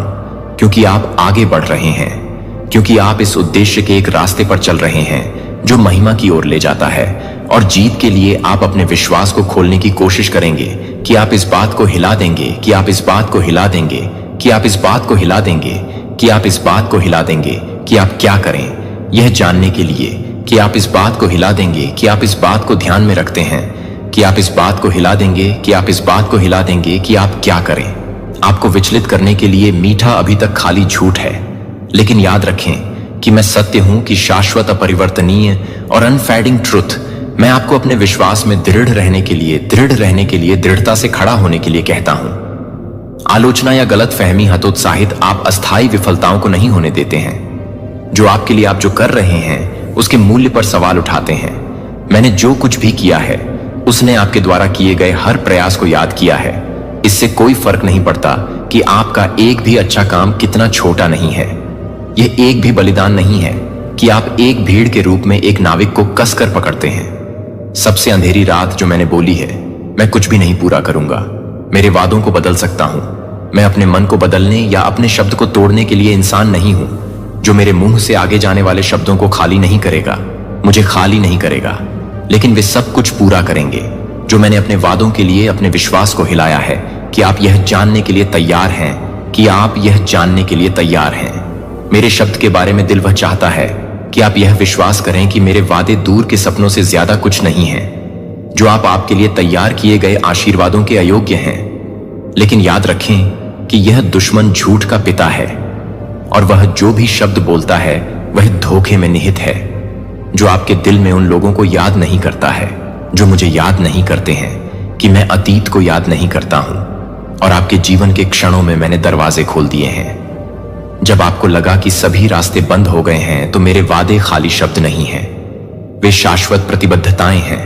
क्योंकि आप आगे बढ़ रहे हैं, क्योंकि आप इस उद्देश्य के एक रास्ते पर चल रहे हैं जो महिमा की ओर ले जाता है। और जीत के लिए आप अपने विश्वास को खोलने की कोशिश करेंगे कि आप इस बात को हिला देंगे, कि आप इस बात को हिला देंगे, कि आप इस बात को हिला देंगे, कि आप इस बात को हिला देंगे कि आप क्या करें, यह जानने के लिए कि आप इस बात को हिला देंगे, कि आप इस बात को ध्यान में रखते हैं, कि आप इस बात को हिला देंगे, कि आप इस बात को हिला देंगे कि आप क्या करें। आपको विचलित करने के लिए मीठा अभी तक खाली झूठ है, लेकिन याद रखें कि मैं सत्य हूं, कि शाश्वत, अपरिवर्तनीय और अनफेडिंग ट्रुथ। मैं आपको अपने विश्वास में दृढ़ रहने के लिए, दृढ़ता से खड़ा होने के लिए कहता हूं। आलोचना या गलत फहमी, हतोत्साहित आप अस्थायी विफलताओं को नहीं होने देते हैं। जो आपके लिए आप जो कर रहे हैं उसके मूल्य पर सवाल उठाते हैं। मैंने जो कुछ भी किया है उसने आपके द्वारा किए गए हर प्रयास को याद किया है। इससे कोई फर्क नहीं पड़ता कि आपका एक भी अच्छा काम कितना छोटा नहीं है। यह एक भी बलिदान नहीं है कि आप एक भीड़ के रूप में एक नाविक को कसकर पकड़ते हैं। सबसे अंधेरी रात जो मैंने बोली है, मैं कुछ भी नहीं पूरा करूंगा। मेरे वादों को बदल सकता हूं। मैं अपने मन को बदलने या अपने शब्द को तोड़ने के लिए इंसान नहीं हूं जो मेरे मुंह से आगे जाने वाले शब्दों को खाली नहीं करेगा, मुझे खाली नहीं करेगा, लेकिन वे सब कुछ पूरा करेंगे जो मैंने अपने वादों के लिए अपने विश्वास को हिलाया है। कि आप यह जानने के लिए तैयार हैं, कि आप यह जानने के लिए तैयार हैं। मेरे शब्द के बारे में दिल वह चाहता है कि आप यह विश्वास करें कि मेरे वादे दूर के सपनों से ज्यादा कुछ नहीं है, जो आप आपके लिए तैयार किए गए आशीर्वादों के अयोग्य हैं। लेकिन याद रखें कि यह दुश्मन झूठ का पिता है, और वह जो भी शब्द बोलता है वह धोखे में निहित है, जो आपके दिल में उन लोगों को याद नहीं करता है जो मुझे याद नहीं करते हैं, कि मैं अतीत को याद नहीं करता हूं। और आपके जीवन के क्षणों में मैंने दरवाजे खोल दिए हैं। जब आपको लगा कि सभी रास्ते बंद हो गए हैं, तो मेरे वादे खाली शब्द नहीं हैं, वे शाश्वत प्रतिबद्धताएं हैं।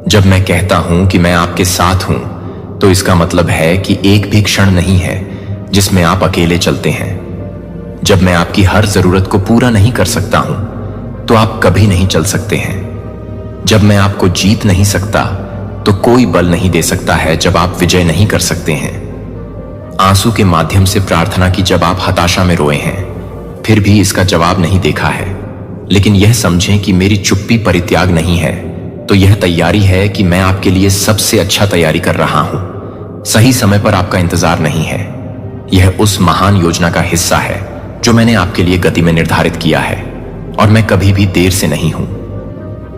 जब मैं कहता हूं कि मैं आपके साथ हूं, तो इसका मतलब है कि एक भी क्षण नहीं है जिसमें आप अकेले चलते हैं। जब मैं आपकी हर जरूरत को पूरा नहीं कर सकता हूं तो आप कभी नहीं चल सकते हैं। जब मैं आपको जीत नहीं सकता तो कोई बल नहीं दे सकता है। जब आप विजय नहीं कर सकते हैं, आंसू के माध्यम से प्रार्थना की, जब आप हताशा में रोए हैं फिर भी इसका जवाब नहीं देखा है, लेकिन यह समझें कि मेरी चुप्पी परित्याग नहीं है, तो यह तैयारी है कि मैं आपके लिए सबसे अच्छा तैयारी कर रहा हूं। सही समय पर आपका इंतजार नहीं है। यह उस महान योजना का हिस्सा है जो मैंने आपके लिए गति में निर्धारित किया है, और मैं कभी भी देर से नहीं हूं।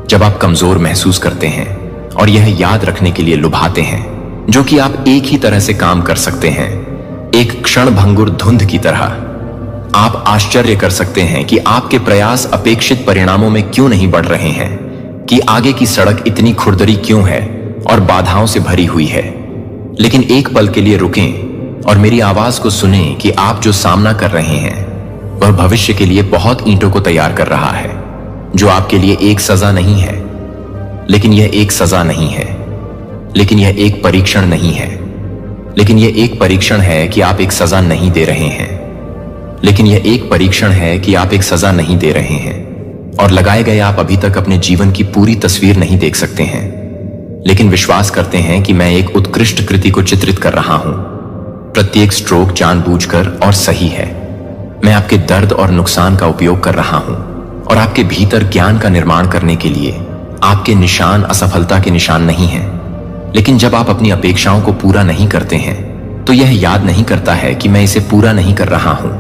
जब आप कमजोर महसूस करते हैं और यह याद रखने के लिए लुभाते हैं जो कि आप एक ही तरह से काम कर सकते हैं, एक क्षणभंगुर धुंध की तरह, आप आश्चर्य कर सकते हैं कि आपके प्रयास अपेक्षित परिणामों में क्यों नहीं बढ़ रहे हैं, कि आगे की सड़क इतनी खुरदरी क्यों है और बाधाओं से भरी हुई है। लेकिन एक पल के लिए रुकें और मेरी आवाज को सुनें कि आप जो सामना कर रहे हैं वह भविष्य के लिए बहुत ईंटों को तैयार कर रहा है, जो आपके लिए एक सजा नहीं है। लेकिन यह एक सजा नहीं है, लेकिन यह एक परीक्षण नहीं है, लेकिन यह एक परीक्षण है कि आप एक सजा नहीं दे रहे हैं, लेकिन यह एक परीक्षण है कि आप एक सजा नहीं दे रहे हैं। और लगाए गए आप अभी तक अपने जीवन की पूरी तस्वीर नहीं देख सकते हैं, लेकिन विश्वास करते हैं कि मैं एक उत्कृष्ट कृति को चित्रित कर रहा हूं। प्रत्येक स्ट्रोक जानबूझकर और सही है। मैं आपके दर्द और नुकसान का उपयोग कर रहा हूं और आपके भीतर ज्ञान का निर्माण करने के लिए। आपके निशान असफलता के निशान नहीं हैं, लेकिन जब आप अपनी अपेक्षाओं को पूरा नहीं करते हैं तो यह याद नहीं करता है कि मैं इसे पूरा नहीं कर रहा हूं।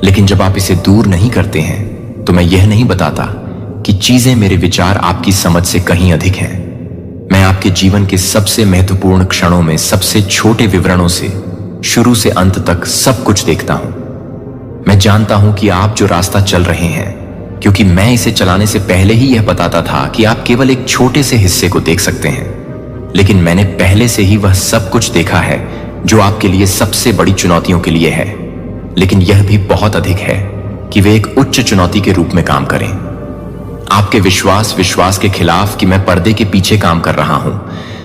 लेकिन जब आप इसे दूर नहीं करते हैं तो मैं यह नहीं बताता कि चीजें, मेरे विचार आपकी समझ से कहीं अधिक हैं। मैं आपके जीवन के सबसे महत्वपूर्ण क्षणों में सबसे छोटे विवरणों से शुरू से अंत तक सब कुछ देखता हूं। मैं जानता हूं कि आप जो रास्ता चल रहे हैं, क्योंकि मैं इसे चलाने से पहले ही यह बताता था कि आप केवल एक छोटे से हिस्से को देख सकते हैं, लेकिन मैंने पहले से ही वह सब कुछ देखा है जो आपके लिए सबसे बड़ी चुनौतियों के लिए है। लेकिन यह भी बहुत अधिक है कि वे एक उच्च चुनौती के रूप में काम करें। आपके विश्वास के खिलाफ कि मैं पर्दे के पीछे काम कर रहा हूं,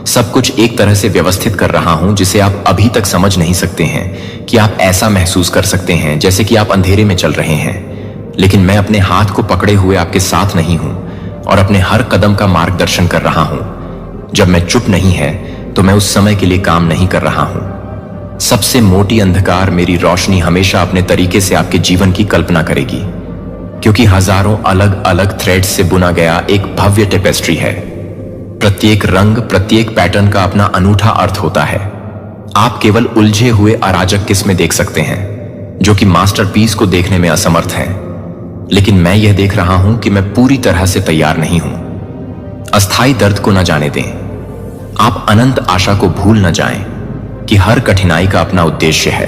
सब कुछ एक तरह से व्यवस्थित कर रहा हूं जिसे आप अभी तक समझ नहीं सकते हैं, कि आप ऐसा महसूस कर सकते हैं जैसे कि आप अंधेरे में चल रहे हैं। लेकिन मैं अपने हाथ को पकड़े हुए आपके साथ नहीं हूं और अपने हर कदम का मार्गदर्शन कर रहा हूं। जब मैं चुप नहीं है तो मैं उस समय के लिए काम नहीं कर रहा हूं। सबसे मोटी अंधकार मेरी रोशनी हमेशा अपने तरीके से आपके जीवन की कल्पना करेगी, क्योंकि हजारों अलग अलग थ्रेड्स से बुना गया एक भव्य टेपेस्ट्री है। प्रत्येक रंग, प्रत्येक पैटर्न का अपना अनूठा अर्थ होता है। आप केवल उलझे हुए अराजक किस्में देख सकते हैं जो कि मास्टरपीस को देखने में असमर्थ हैं। लेकिन मैं यह देख रहा हूं कि मैं पूरी तरह से तैयार नहीं हूं। अस्थायी दर्द को न जाने दें। आप अनंत आशा को भूल न जाएं कि हर कठिनाई का अपना उद्देश्य है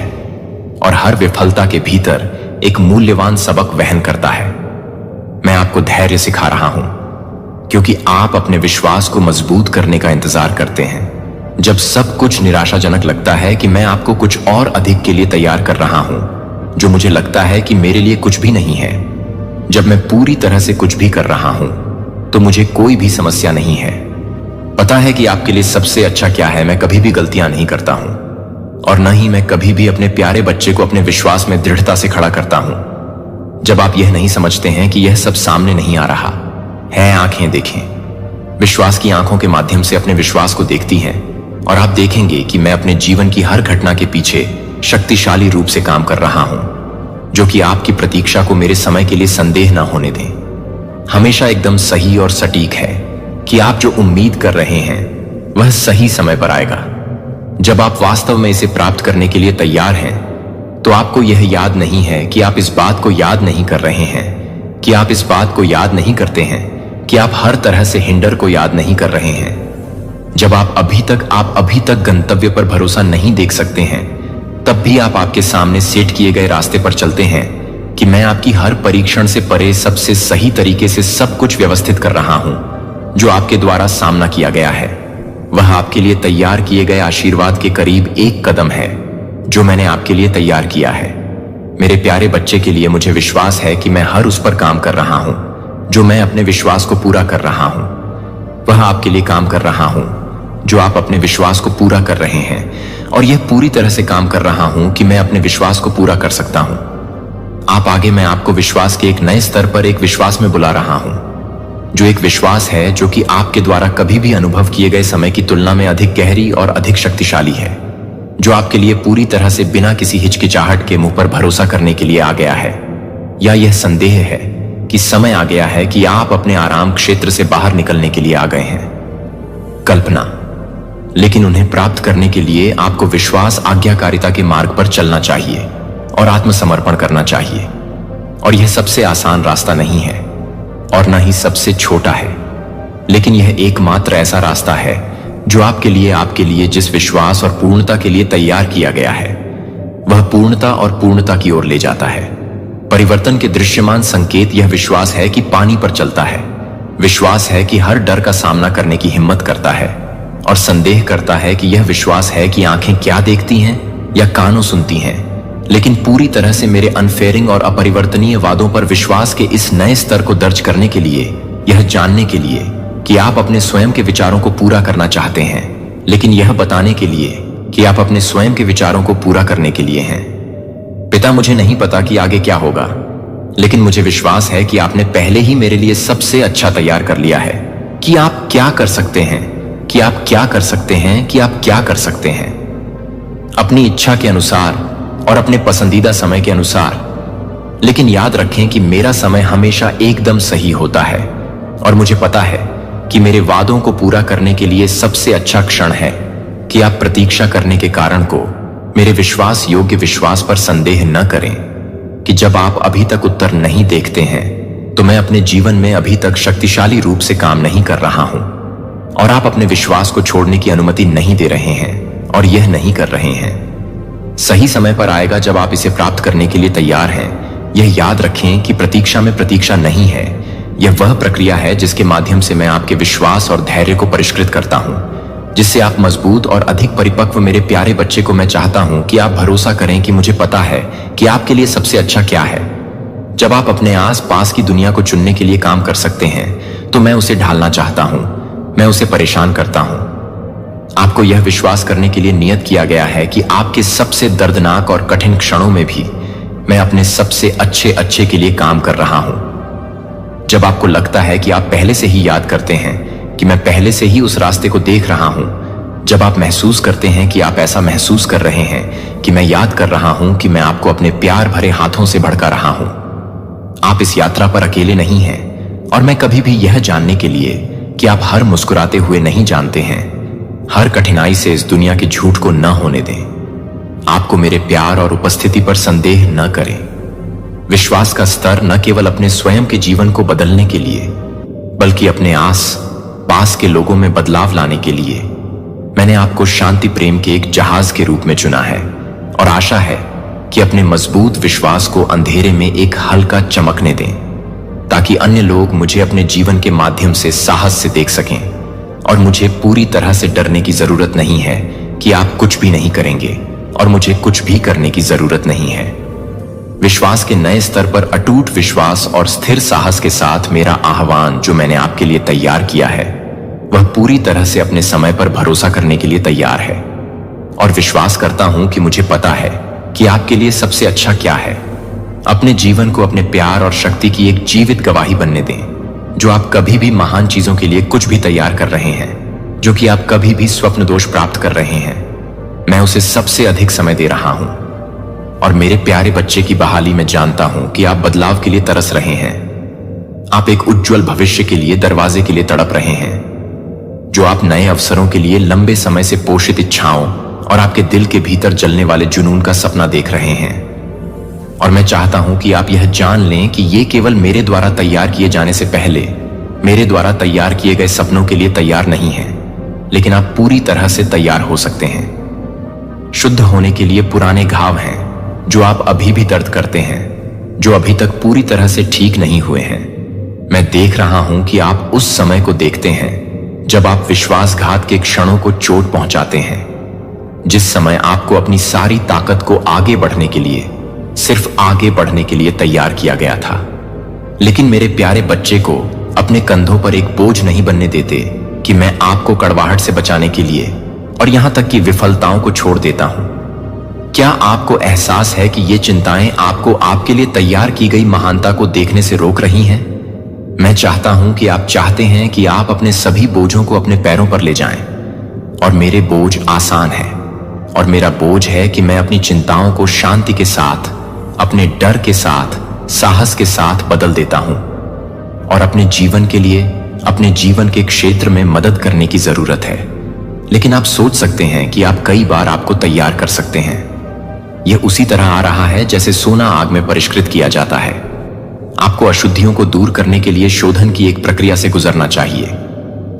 और हर विफलता के भीतर एक मूल्यवान सबक वहन करता है। मैं आपको धैर्य सिखा रहा हूं क्योंकि आप अपने विश्वास को मजबूत करने का इंतजार करते हैं। जब सब कुछ निराशाजनक लगता है कि मैं आपको कुछ और अधिक के लिए तैयार कर रहा हूं, जो मुझे लगता है कि मेरे लिए कुछ भी नहीं है। जब मैं पूरी तरह से कुछ भी कर रहा हूं तो मुझे कोई भी समस्या नहीं है। पता है कि आपके लिए सबसे अच्छा क्या है। मैं कभी भी गलतियां नहीं करता हूं और न ही मैं कभी भी अपने प्यारे बच्चे को अपने विश्वास में दृढ़ता से खड़ा करता हूं। जब आप यह नहीं समझते हैं कि यह सब सामने नहीं आ रहा है, आंखें देखें। विश्वास की आंखों के माध्यम से अपने विश्वास को देखती हैं और आप देखेंगे कि मैं अपने जीवन की हर घटना के पीछे शक्तिशाली रूप से काम कर रहा हूं, जो कि आपकी प्रतीक्षा को मेरे समय के लिए संदेह न होने दें। हमेशा एकदम सही और सटीक है कि आप जो उम्मीद कर रहे हैं वह सही समय पर आएगा। जब आप वास्तव में इसे प्राप्त करने के लिए तैयार हैं तो आपको यह याद नहीं है कि आप इस बात को याद नहीं कर रहे हैं, कि आप इस बात को याद नहीं करते हैं कि आप हर तरह से हिंडर को याद नहीं कर रहे हैं। जब आप अभी तक गंतव्य पर भरोसा नहीं देख सकते हैं, तब भी आप आपके सामने सेट किए गए रास्ते पर चलते हैं कि मैं आपकी हर परीक्षण से परे सबसे सही तरीके से सब कुछ व्यवस्थित कर रहा हूं जो आपके द्वारा सामना किया गया है। वह आपके लिए तैयार किए गए आशीर्वाद के करीब एक कदम है जो मैंने आपके लिए तैयार किया है। मेरे प्यारे बच्चे के लिए मुझे विश्वास है कि मैं हर उस पर काम कर रहा हूं जो मैं अपने विश्वास को पूरा कर रहा हूं। वह आपके लिए काम कर रहा हूं जो आप अपने विश्वास को पूरा कर रहे हैं, और यह पूरी तरह से काम कर रहा हूं कि मैं अपने विश्वास को पूरा कर सकता हूं। आप आगे मैं आपको विश्वास के एक नए स्तर पर एक विश्वास में बुला रहा हूं, जो एक विश्वास है जो कि आपके द्वारा कभी भी अनुभव किए गए समय की तुलना में अधिक गहरी और अधिक शक्तिशाली है, जो आपके लिए पूरी तरह से बिना किसी हिचकिचाहट के मुंह पर भरोसा करने के लिए आ गया है, या यह संदेह है कि समय आ गया है कि आप अपने आराम क्षेत्र से बाहर निकलने के लिए आ गए हैं। कल्पना, लेकिन उन्हें प्राप्त करने के लिए आपको विश्वास आज्ञाकारिता के मार्ग पर चलना चाहिए और आत्मसमर्पण करना चाहिए। और यह सबसे आसान रास्ता नहीं है और न ही सबसे छोटा है, लेकिन यह एकमात्र ऐसा रास्ता है जो आपके लिए जिस विश्वास और पूर्णता के लिए तैयार किया गया है, वह पूर्णता और पूर्णता की ओर ले जाता है। परिवर्तन के दृश्यमान संकेत यह विश्वास है कि पानी पर चलता है, विश्वास है कि हर डर का सामना करने की हिम्मत करता है, और संदेह करता है कि यह विश्वास है कि आंखें क्या देखती हैं या कानों सुनती हैं, लेकिन पूरी तरह से मेरे अनफेयरिंग और अपरिवर्तनीय वादों पर विश्वास के इस नए स्तर को दर्ज करने के लिए, यह जानने के लिए कि आप अपने स्वयं के विचारों को पूरा करना चाहते हैं, लेकिन यह बताने के लिए कि आप अपने स्वयं के विचारों को पूरा करने के लिए हैं। पिता, मुझे नहीं पता कि आगे क्या होगा, लेकिन मुझे विश्वास है कि आपने पहले ही मेरे लिए सबसे अच्छा तैयार कर लिया है कि आप क्या कर सकते हैं, कि आप क्या कर सकते हैं, कि आप क्या कर सकते हैं, अपनी इच्छा के अनुसार और अपने पसंदीदा समय के अनुसार। लेकिन याद रखें कि मेरा समय हमेशा एकदम सही होता है, और मुझे पता है कि मेरे वादों को पूरा करने के लिए सबसे अच्छा क्षण है कि आप प्रतीक्षा करने के कारण को मेरे विश्वास योग्य विश्वास पर संदेह न करें कि जब आप अभी तक उत्तर नहीं देखते हैं तो मैं अपने जीवन में अभी तक शक्तिशाली रूप से काम नहीं कर रहा हूं, और आप अपने विश्वास को छोड़ने की अनुमति नहीं दे रहे हैं और यह नहीं कर रहे हैं। सही समय पर आएगा जब आप इसे प्राप्त करने के लिए तैयार हैं। यह याद रखें कि प्रतीक्षा में प्रतीक्षा नहीं है, यह वह प्रक्रिया है जिसके माध्यम से मैं आपके विश्वास और धैर्य को परिष्कृत करता हूं, जिससे आप मजबूत और अधिक परिपक्व मेरे प्यारे बच्चे को मैं चाहता हूं कि आप भरोसा करें कि मुझे पता है कि आपके लिए सबसे अच्छा क्या है। जब आप अपने आस पास की दुनिया को चुनने के लिए काम कर सकते हैं तो मैं उसे ढालना चाहता हूं, मैं उसे परेशान करता हूं। आपको यह विश्वास करने के लिए नियत किया गया है कि आपके सबसे दर्दनाक और कठिन क्षणों में भी मैं अपने सबसे अच्छे के लिए काम कर रहा हूं। जब आपको लगता है कि आप पहले से ही याद करते हैं कि मैं पहले से ही उस रास्ते को देख रहा हूं, जब आप महसूस करते हैं कि आप ऐसा महसूस कर रहे हैं कि मैं याद कर रहा हूं कि मैं आपको अपने प्यार भरे हाथों से भड़का रहा हूं, आप इस यात्रा पर अकेले नहीं हैं। और मैं कभी भी यह जानने के लिए कि आप हर मुस्कुराते हुए नहीं जानते हैं, हर कठिनाई से इस दुनिया के झूठ को न होने दें। आपको मेरे प्यार और उपस्थिति पर संदेह न करें। विश्वास का स्तर न केवल अपने स्वयं के जीवन को बदलने के लिए, बल्कि अपने आस पास के लोगों में बदलाव लाने के लिए मैंने आपको शांति प्रेम के एक जहाज के रूप में चुना है, और आशा है कि अपने मजबूत विश्वास को अंधेरे में एक हल्का चमकने दें, ताकि अन्य लोग मुझे अपने जीवन के माध्यम से साहस से देख सकें, और मुझे पूरी तरह से डरने की जरूरत नहीं है कि आप कुछ भी नहीं करेंगे, और मुझे कुछ भी करने की जरूरत नहीं है। विश्वास के नए स्तर पर अटूट विश्वास और स्थिर साहस के साथ मेरा आह्वान जो मैंने आपके लिए तैयार किया है, वह पूरी तरह से अपने समय पर भरोसा करने के लिए तैयार है। और विश्वास करता हूं कि मुझे पता है कि आपके लिए सबसे अच्छा क्या है। अपने जीवन को अपने प्यार और शक्ति की एक जीवित गवाही बनने दें, जो आप कभी भी महान चीजों के लिए कुछ भी तैयार कर रहे हैं, जो कि आप कभी भी स्वप्न दोष प्राप्त कर रहे हैं। मैं उसे सबसे अधिक समय दे रहा हूं, और मेरे प्यारे बच्चे की बहाली में जानता हूं कि आप बदलाव के लिए तरस रहे हैं। आप एक उज्जवल भविष्य के लिए दरवाजे के लिए तड़प रहे हैं, जो आप नए अवसरों के लिए लंबे समय से पोषित इच्छाओं और आपके दिल के भीतर जलने वाले जुनून का सपना देख रहे हैं। और मैं चाहता हूं कि आप यह जान लें कि ये केवल मेरे द्वारा तैयार किए जाने से पहले मेरे द्वारा तैयार किए गए सपनों के लिए तैयार नहीं हैं, लेकिन आप पूरी तरह से तैयार हो सकते हैं। शुद्ध होने के लिए पुराने घाव हैं जो आप अभी भी दर्द करते हैं, जो अभी तक पूरी तरह से ठीक नहीं हुए हैं। मैं देख रहा हूं कि आप उस समय को देखते हैं जब आप विश्वासघात के क्षणों को चोट पहुंचाते हैं, जिस समय आपको अपनी सारी ताकत को आगे बढ़ने के लिए, सिर्फ आगे बढ़ने के लिए तैयार किया गया था। लेकिन मेरे प्यारे बच्चे को अपने कंधों पर एक बोझ नहीं बनने देते कि मैं आपको कड़वाहट से बचाने के लिए और यहां तक कि विफलताओं को छोड़ देता हूं। क्या आपको एहसास है कि ये चिंताएं आपको आपके लिए तैयार की गई महानता को देखने से रोक रही हैं? मैं चाहता हूं कि आप चाहते हैं कि आप अपने सभी बोझों को अपने पैरों पर ले जाएं। और मेरे बोझ आसान है, और मेरा बोझ है कि मैं अपनी चिंताओं को शांति के साथ, अपने डर के साथ, साहस के साथ बदल देता हूं। और अपने जीवन के लिए, अपने जीवन के क्षेत्र में मदद करने की जरूरत है। लेकिन आप सोच सकते हैं कि आप कई बार आपको तैयार कर सकते हैं। यह उसी तरह आ रहा है जैसे सोना आग में परिष्कृत किया जाता है। आपको अशुद्धियों को दूर करने के लिए शोधन की एक प्रक्रिया से गुजरना चाहिए।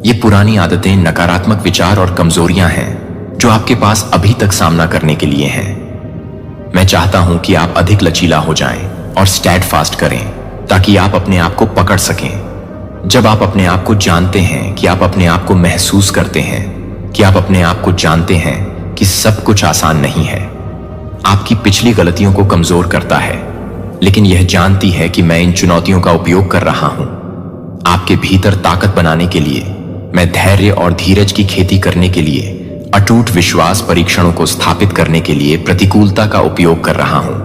ये पुरानी आदतें, नकारात्मक विचार और कमजोरियां हैं जो आपके पास अभी तक सामना करने के लिए हैं। मैं चाहता हूं कि आप अधिक लचीला हो जाएं और स्टैडफास्ट करें, ताकि आप अपने आप को पकड़ सकें। जब आप अपने आप को जानते हैं, कि आप अपने आप को महसूस करते हैं, कि आप अपने आप को जानते हैं कि सब कुछ आसान नहीं है, आपकी पिछली गलतियों को कमजोर करता है, लेकिन यह जानती है कि मैं इन चुनौतियों का उपयोग कर रहा हूं आपके भीतर ताकत बनाने के लिए। मैं धैर्य और धीरज की खेती करने के लिए, अटूट विश्वास परीक्षणों को स्थापित करने के लिए प्रतिकूलता का उपयोग कर रहा हूं।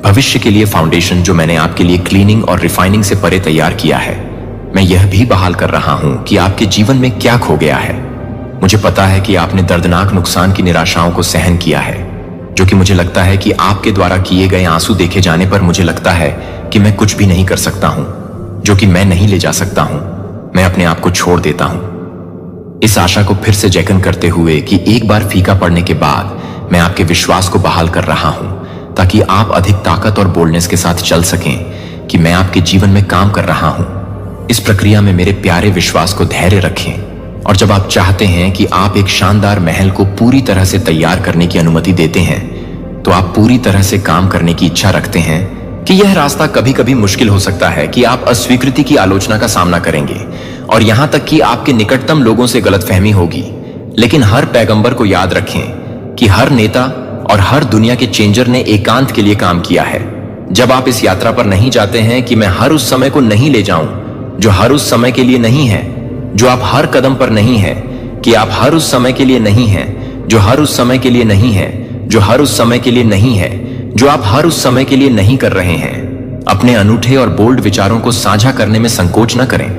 भविष्य के लिए फाउंडेशन जो मैंने आपके लिए क्लीनिंग और रिफाइनिंग से परे तैयार किया है, मैं यह भी बहाल कर रहा हूं कि आपके जीवन में क्या खो गया है। मुझे पता है कि आपने दर्दनाक नुकसान की निराशाओं को सहन किया है, जो कि मुझे लगता है कि आपके द्वारा किए गए आंसू देखे जाने पर मुझे लगता है कि मैं कुछ भी नहीं कर सकता हूं, जो कि मैं नहीं ले जा सकता हूं। मैं अपने आप को छोड़ देता हूं, इस आशा को फिर से जैकन करते हुए कि एक बार फीका पड़ने के बाद मैं आपके विश्वास को बहाल कर रहा हूं, ताकि आप अधिक ताकत और बोल्डनेस के साथ चल सकें कि मैं आपके जीवन में काम कर रहा हूं। इस प्रक्रिया में मेरे प्यारे विश्वास को धैर्य रखें, और जब आप चाहते हैं कि आप एक शानदार महल को पूरी तरह से तैयार करने की अनुमति देते हैं, तो आप पूरी तरह से काम करने की इच्छा रखते हैं कि यह रास्ता कभी कभी मुश्किल हो सकता है, कि आप अस्वीकृति की आलोचना का सामना करेंगे, और यहां तक कि आपके निकटतम लोगों से गलतफहमी होगी। लेकिन हर पैगंबर को याद रखें कि हर नेता और हर दुनिया के चेंजर ने एकांत के लिए काम किया है। जब आप इस यात्रा पर नहीं जाते हैं कि मैं हर उस समय को नहीं ले जाऊं जो हर उस समय के लिए नहीं है, जो आप हर कदम पर नहीं है, कि आप हर उस समय के लिए नहीं हैं जो हर उस समय के लिए नहीं है, जो हर उस समय के लिए नहीं है, जो आप हर उस समय के लिए नहीं कर रहे हैं। अपने अनूठे और बोल्ड विचारों को साझा करने में संकोच न करें,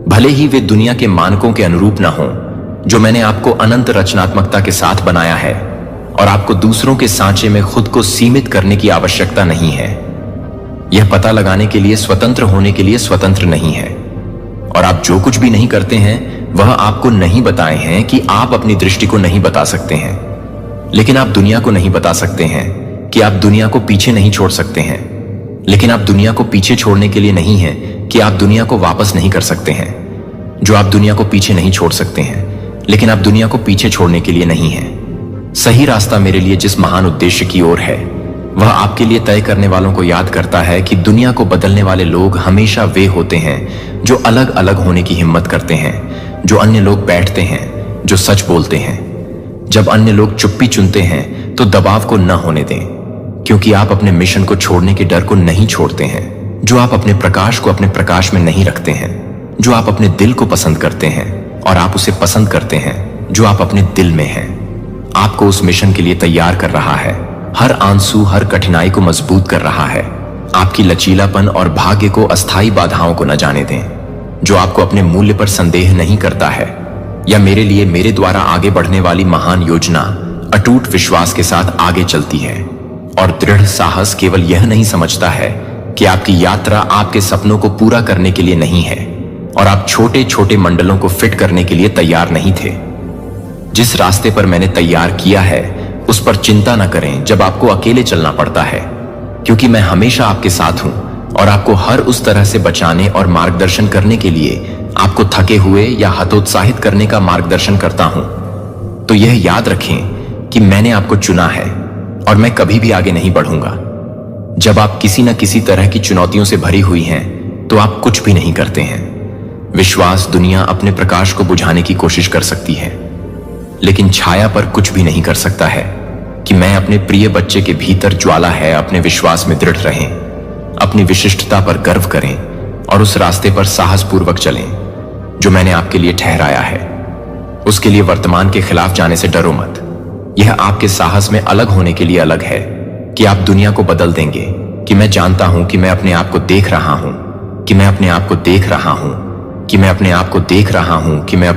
भले ही वे दुनिया के मानकों के अनुरूप न हों जो मैंने आपको अनंत रचनात्मकता के साथ बनाया है। और आपको दूसरों के सांचे में खुद को सीमित करने की आवश्यकता नहीं है। यह पता लगाने के लिए स्वतंत्र होने के लिए स्वतंत्र नहीं है। और आप जो कुछ भी नहीं करते हैं वह आपको नहीं बताए हैं कि आप अपनी दृष्टि को नहीं बता सकते हैं, लेकिन आप दुनिया को नहीं बता सकते हैं कि आप दुनिया को पीछे नहीं छोड़ सकते हैं। लेकिन आप दुनिया को पीछे छोड़ने के लिए नहीं है कि आप दुनिया को वापस नहीं कर सकते हैं। जो आप दुनिया को पीछे नहीं छोड़ सकते हैं, लेकिन आप दुनिया को पीछे छोड़ने के लिए नहीं है। सही रास्ता मेरे लिए जिस महान उद्देश्य की ओर है, वह आपके लिए तय करने वालों को याद करता है कि दुनिया को बदलने वाले लोग हमेशा वे होते हैं जो अलग अलग होने की हिम्मत करते हैं, जो अन्य लोग बैठते हैं, जो सच बोलते हैं। जब अन्य लोग चुप्पी चुनते हैं तो दबाव को न होने दें, क्योंकि आप अपने मिशन को छोड़ने के डर को नहीं छोड़ते हैं, जो आप अपने प्रकाश को अपने प्रकाश में नहीं रखते हैं, जो आप अपने दिल को पसंद करते हैं, और आप उसे पसंद करते हैं जो आप अपने दिल में हैं। आपको उस मिशन के लिए तैयार कर रहा है, हर आंसू, हर कठिनाई को मजबूत कर रहा है। आपकी लचीलापन और भाग्य को अस्थायी बाधाओं को न जाने दें। जो आपको अपने मूल्य पर संदेह नहीं करता है, या मेरे लिए मेरे द्वारा आगे बढ़ने वाली महान योजना अटूट विश्वास के साथ आगे चलती है। और दृढ़ साहस केवल यह नहीं समझता है कि आपकी यात्रा आपके सपनों को पूरा करने के लिए नहीं है, और आप छोटे छोटे मंडलों को फिट करने के लिए तैयार नहीं थे। जिस रास्ते पर मैंने तैयार किया है उस पर चिंता न करें जब आपको अकेले चलना पड़ता है, क्योंकि मैं हमेशा आपके साथ हूं और आपको हर उस तरह से बचाने और मार्गदर्शन करने के लिए आपको थके हुए या हतोत्साहित करने का मार्गदर्शन करता हूं। तो यह याद रखें कि मैंने आपको चुना है और मैं कभी भी आगे नहीं बढ़ूंगा। जब आप किसी न किसी तरह की चुनौतियों से भरी हुई हैं तो आप कुछ भी नहीं करते हैं। विश्वास दुनिया अपने प्रकाश को बुझाने की कोशिश कर सकती है, लेकिन छाया पर कुछ भी नहीं कर सकता है। कि मैं अपने प्रिय बच्चे के भीतर ज्वाला है, अपने विश्वास में दृढ़ रहें, अपनी विशिष्टता पर गर्व करें और उस रास्ते पर साहसपूर्वक चलें जो मैंने आपके लिए ठहराया है। उसके लिए वर्तमान के खिलाफ जाने से डरो मत। यह आपके साहस में अलग होने के लिए अलग है कि आप दुनिया को बदल देंगे, कि मैं जानता हूं कि मैं अपने आप को देख रहा हूं, कि मैं अपने आप को देख रहा हूं, कि मैं अपने आप को देख रहा हूं, कि मैं अपने